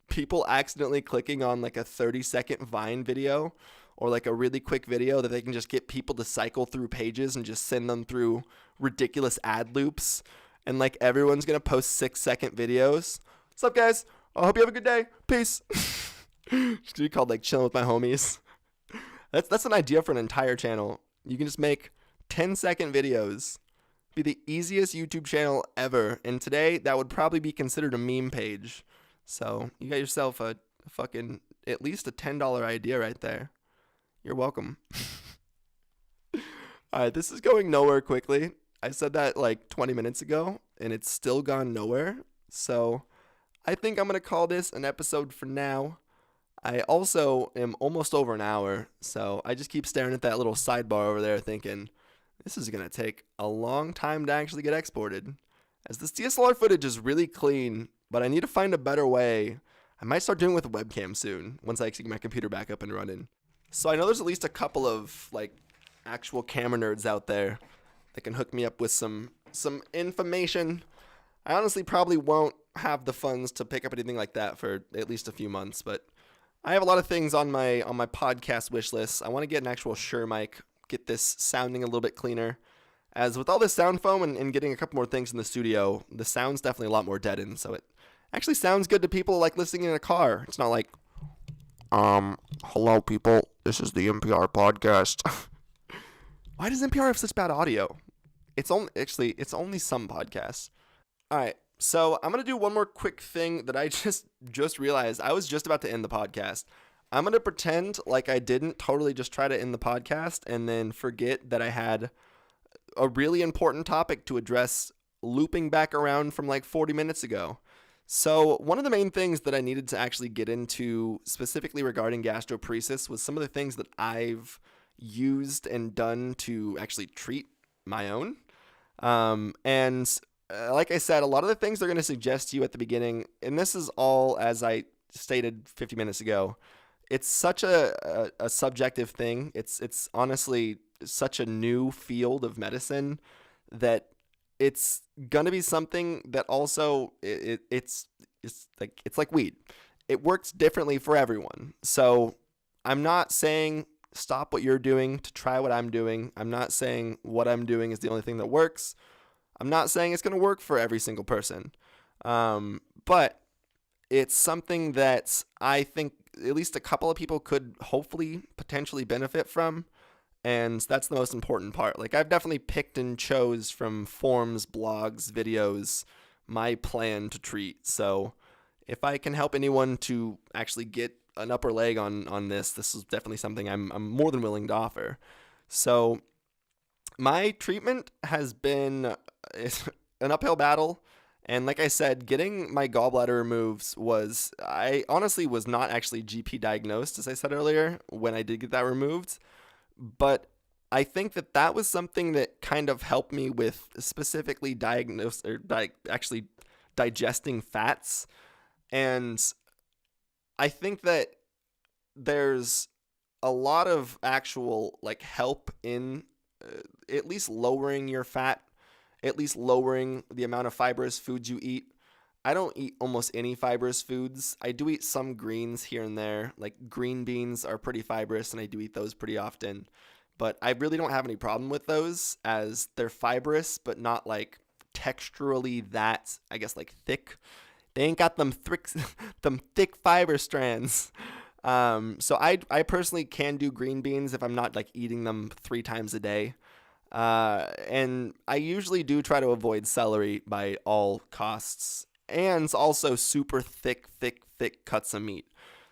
people accidentally clicking on, like, a 30-second Vine video or, like, a really quick video that they can just get people to cycle through pages and just send them through ridiculous ad loops. And, like, everyone's going to post 6-second videos. What's up, guys? I hope you have a good day. Peace. It's going to be called, like, Chilling with My Homies. That's an idea for an entire channel. You can just make 10-second videos. Be the easiest YouTube channel ever. And today, that would probably be considered a meme page. So, you got yourself a fucking, at least a $10 idea right there. You're welcome. Alright, this is going nowhere quickly. I said that like 20 minutes ago, and it's still gone nowhere. So I think I'm going to call this an episode for now. I also am almost over an hour, so I just keep staring at that little sidebar over there thinking, this is going to take a long time to actually get exported. As this DSLR footage is really clean, but I need to find a better way. I might start doing it with a webcam soon, once I get my computer back up and running. So I know there's at least a couple of like actual camera nerds out there that can hook me up with some information. I honestly probably won't have the funds to pick up anything like that for at least a few months, but I have a lot of things on my podcast wish list. I want to get an actual Shure mic, get this sounding a little bit cleaner. As with all this sound foam and getting a couple more things in the studio, the sound's definitely a lot more deadened, so it actually sounds good to people like listening in a car. It's not like, hello people, this is the NPR podcast. Why does NPR have such bad audio? It's only some podcasts. All right, so I'm going to do one more quick thing that I just realized. I was just about to end the podcast. I'm going to pretend like I didn't totally just try to end the podcast and then forget that I had a really important topic to address looping back around from like 40 minutes ago. So one of the main things that I needed to actually get into specifically regarding gastroparesis was some of the things that I've used and done to actually treat my own. And like I said, a lot of the things they're going to suggest to you at the beginning, and this is all as I stated 50 minutes ago, it's such a subjective thing. It's honestly such a new field of medicine that it's gonna be something that also it's like weed. It works differently for everyone. So I'm not saying stop what you're doing to try what I'm doing. I'm not saying what I'm doing is the only thing that works. I'm not saying it's gonna work for every single person. But it's something that I think at least a couple of people could hopefully potentially benefit from. And that's the most important part. Like, I've definitely picked and chose from forums, blogs, videos, my plan to treat. So if I can help anyone to actually get an upper leg on this is definitely something I'm more than willing to offer. So my treatment has been an uphill battle. And like I said, getting my gallbladder removed I honestly was not actually GP diagnosed, as I said earlier, when I did get that removed. But I think that was something that kind of helped me with specifically actually digesting fats. And I think that there's a lot of actual like help in at least lowering your fat, at least lowering the amount of fibrous foods you eat. I don't eat almost any fibrous foods. I do eat some greens here and there. Like green beans are pretty fibrous, and I do eat those pretty often. But I really don't have any problem with those, as they're fibrous, but not like texturally that, I guess, like thick. They ain't got them thick fiber strands. So I personally can do green beans if I'm not like eating them 3 times a day. And I usually do try to avoid celery by all costs, and also super thick cuts of meat.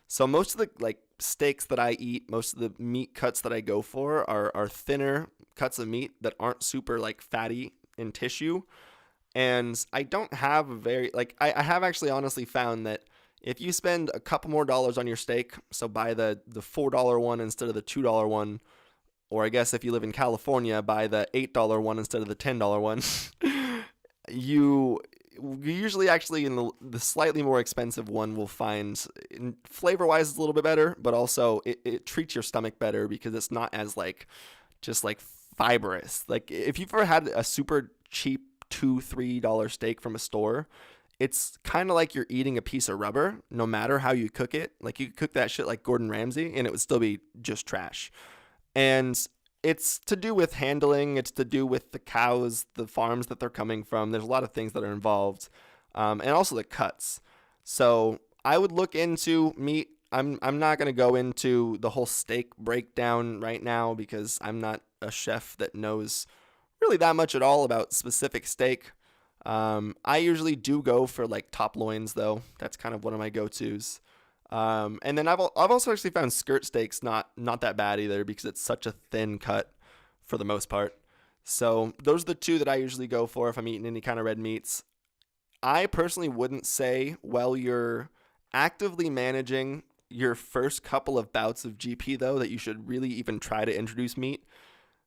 So most of the like steaks that I eat, most of the meat cuts that I go for are thinner cuts of meat that aren't super like fatty in tissue. And I don't have I have actually honestly found that if you spend a couple more dollars on your steak, so buy the $4 one instead of the $2 one, or I guess if you live in California, buy the $8 one instead of the $10 one, you usually actually in the slightly more expensive one will find flavor-wise it's a little bit better, but also it treats your stomach better because it's not as like just like fibrous. Like if you've ever had a super cheap $2-3 steak from a store, it's kind of like you're eating a piece of rubber no matter how you cook it. Like you could cook that shit like Gordon Ramsay and it would still be just trash. And it's to do with handling. It's to do with the cows, the farms that they're coming from. There's a lot of things that are involved, and also the cuts. So I would look into meat. I'm not going to go into the whole steak breakdown right now because I'm not a chef that knows really that much at all about specific steak. I usually do go for like top loins though. That's kind of one of my go-tos. And then I've also actually found skirt steaks not that bad either because it's such a thin cut for the most part. So those are the two that I usually go for if I'm eating any kind of red meats. I personally wouldn't say while you're actively managing your first couple of bouts of GP though that you should really even try to introduce meat.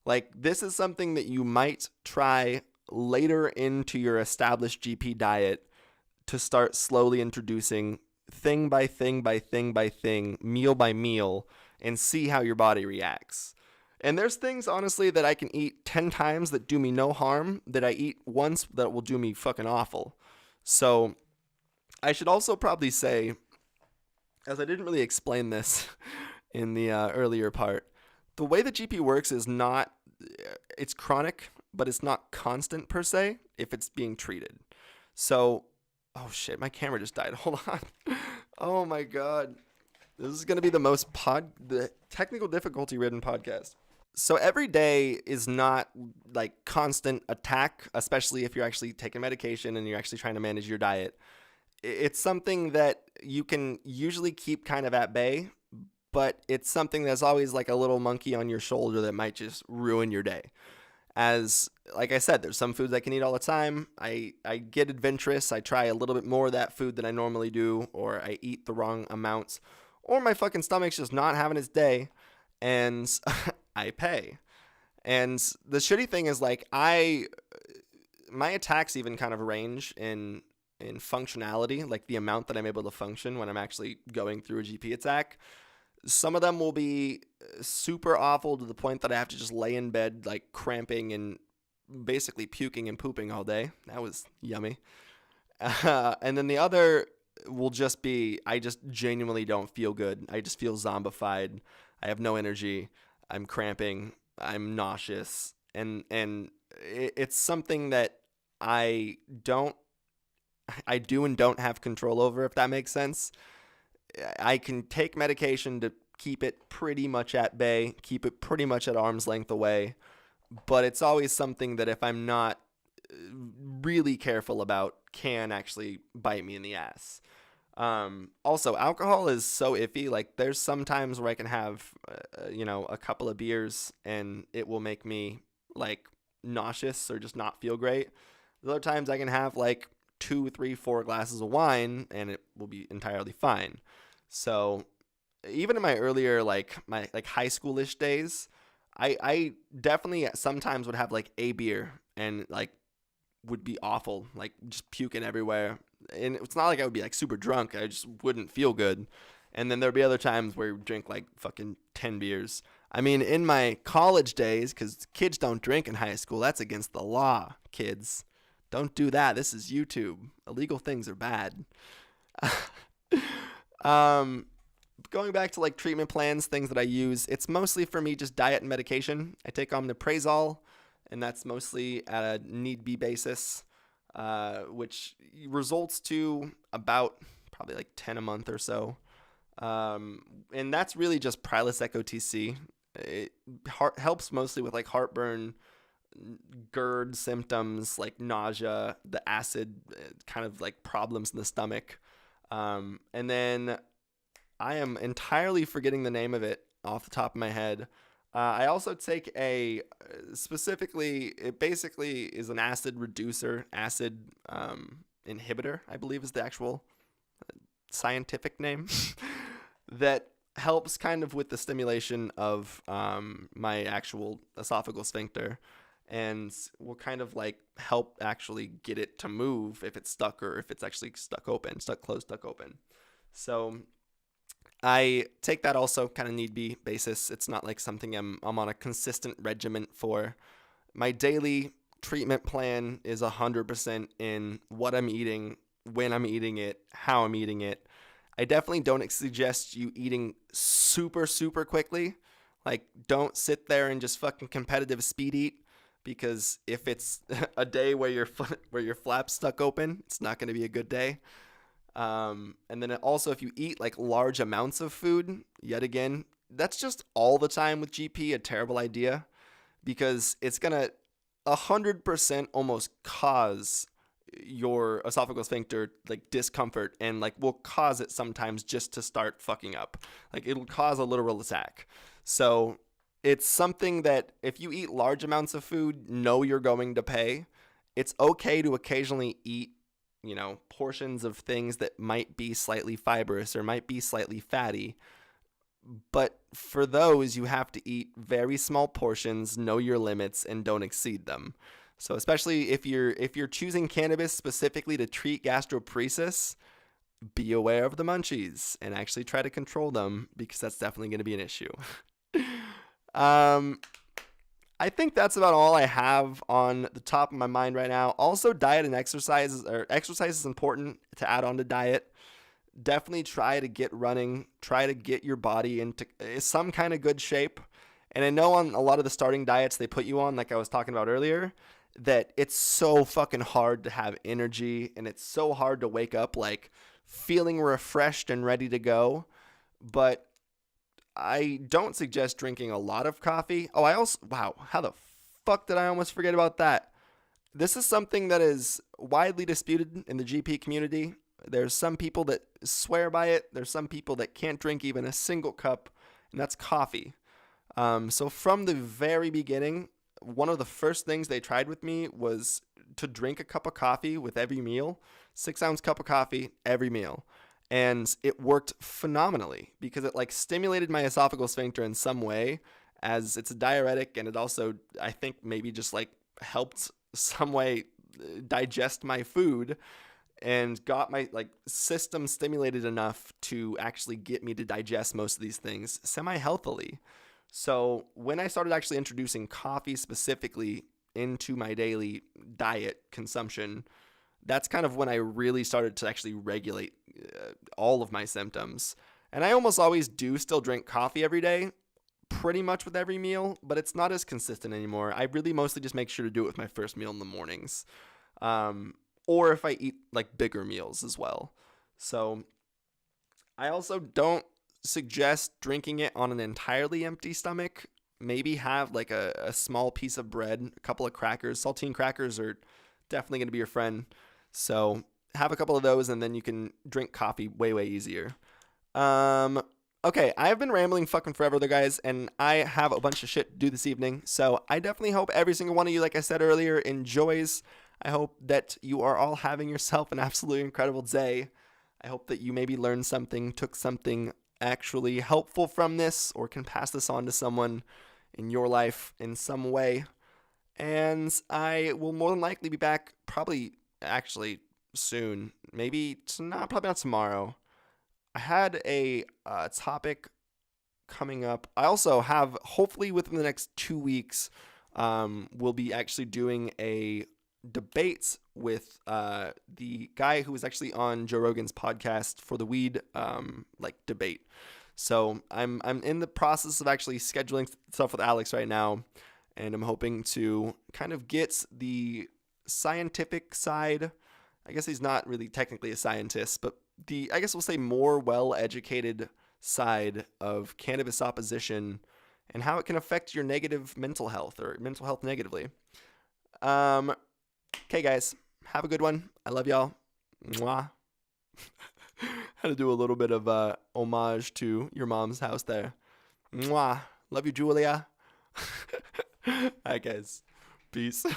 Like this is something that you might try later into your established GP diet to start slowly introducing thing by thing by thing by thing, meal by meal, and see how your body reacts. And there's things, honestly, that I can eat 10 times that do me no harm, that I eat once that will do me fucking awful. So I should also probably say, as I didn't really explain this in the earlier part, the way that GP works is it's chronic, but it's not constant per se if it's being treated. So oh shit, my camera just died. Hold on. Oh my god. This is going to be the technical difficulty ridden podcast. So every day is not like constant attack, especially if you're actually taking medication and you're actually trying to manage your diet. It's something that you can usually keep kind of at bay, but it's something that's always like a little monkey on your shoulder that might just ruin your day. As like I said, there's some foods I can eat all the time. I get adventurous. I try a little bit more of that food than I normally do, or I eat the wrong amounts, or my fucking stomach's just not having its day, and I pay. And the shitty thing is, like, I my attacks even kind of range in functionality, like the amount that I'm able to function when I'm actually going through a GP attack. Some of them will be super awful to the point that I have to just lay in bed, like cramping and basically puking and pooping all day. That was yummy. And then the other will just be, I just genuinely don't feel good. I just feel zombified. I have no energy. I'm cramping. I'm nauseous. And it's something that I do and don't have control over, if that makes sense. I can take medication to keep it pretty much at bay, keep it pretty much at arm's length away, but it's always something that if I'm not really careful about can actually bite me in the ass. Also, alcohol is so iffy. Like, there's some times where I can have, a couple of beers and it will make me like nauseous or just not feel great. Other times I can have like 2, 3, 4 glasses of wine and it will be entirely fine. So even in my earlier, my high schoolish days, I definitely sometimes would have like a beer and like would be awful, like just puking everywhere. And it's not like I would be like super drunk. I just wouldn't feel good. And then there'd be other times where you drink like fucking 10 beers. I mean, in my college days, because kids don't drink in high school, that's against the law, kids. Don't do that. This is YouTube. Illegal things are bad. Going back to like treatment plans, things that I use, it's mostly for me just diet and medication. I take omeprazole, and that's mostly at a need-be basis, which results to about probably like 10 a month or so. And that's really just Prilosec OTC. It helps mostly with like heartburn, GERD symptoms, like nausea, the acid kind of like problems in the stomach. And then I am entirely forgetting the name of it off the top of my head. I also take it basically is an acid reducer, acid inhibitor, I believe is the actual scientific name, that helps kind of with the stimulation of my actual esophageal sphincter and will kind of like help actually get it to move if it's stuck or if it's actually stuck open. So I take that also kind of need-be basis. It's not like something I'm on a consistent regimen for. My daily treatment plan is 100% in what I'm eating, when I'm eating it, how I'm eating it. I definitely don't suggest you eating super, super quickly. Like, don't sit there and just fucking competitive speed eat, because if it's a day where your flap's stuck open, it's not going to be a good day. And then also, if you eat like large amounts of food, yet again, that's just all the time with GP a terrible idea, because it's going to 100% almost cause your esophageal sphincter like discomfort and like will cause it sometimes just to start fucking up. Like, it'll cause a literal attack. So it's something that if you eat large amounts of food, know you're going to pay. It's okay to occasionally eat, portions of things that might be slightly fibrous or might be slightly fatty. But for those, you have to eat very small portions, know your limits, and don't exceed them. So especially if you're choosing cannabis specifically to treat gastroparesis, be aware of the munchies and actually try to control them, because that's definitely going to be an issue. I think that's about all I have on the top of my mind right now. Also, diet and exercise is important to add on to diet. Definitely try to get running. Try to get your body into some kind of good shape. And I know on a lot of the starting diets they put you on, like I was talking about earlier, that it's so fucking hard to have energy and it's so hard to wake up like feeling refreshed and ready to go. But I don't suggest drinking a lot of coffee. Oh, wow, how the fuck did I almost forget about that? This is something that is widely disputed in the GP community. There's some people that swear by it. There's some people that can't drink even a single cup, and that's coffee. So from the very beginning, one of the first things they tried with me was to drink a cup of coffee with every meal, 6-ounce cup of coffee every meal. And it worked phenomenally because it like stimulated my esophageal sphincter in some way, as it's a diuretic, and it also, I think, maybe just like helped some way digest my food and got my like system stimulated enough to actually get me to digest most of these things semi-healthily. So when I started actually introducing coffee specifically into my daily diet consumption, that's kind of when I really started to actually regulate all of my symptoms. And I almost always do still drink coffee every day, pretty much with every meal, but it's not as consistent anymore. I really mostly just make sure to do it with my first meal in the mornings. Or if I eat like bigger meals as well. So I also don't suggest drinking it on an entirely empty stomach. Maybe have like a small piece of bread, a couple of crackers. Saltine crackers are definitely going to be your friend. So have a couple of those and then you can drink coffee way, way easier. Okay, I've been rambling fucking forever though, guys, and I have a bunch of shit to do this evening. So I definitely hope every single one of you, like I said earlier, enjoys. I hope that you are all having yourself an absolutely incredible day. I hope that you maybe learned something, took something actually helpful from this, or can pass this on to someone in your life in some way. And I will more than likely be back probably actually soon. Maybe not, probably not tomorrow. I had a topic coming up. I also have, hopefully within the next 2 weeks, we'll be actually doing a debate with the guy who was actually on Joe Rogan's podcast for the weed debate. So I'm in the process of actually scheduling stuff with Alex right now, and I'm hoping to kind of get the scientific side. I guess he's not really technically a scientist, but I guess we'll say more well-educated side of cannabis opposition and how it can affect your negative mental health or mental health negatively. Okay, guys, have a good one. I love y'all. Mwah. Had to do a little bit of homage to your mom's house there. Mwah. Love you, Julia. All right, guys. Peace.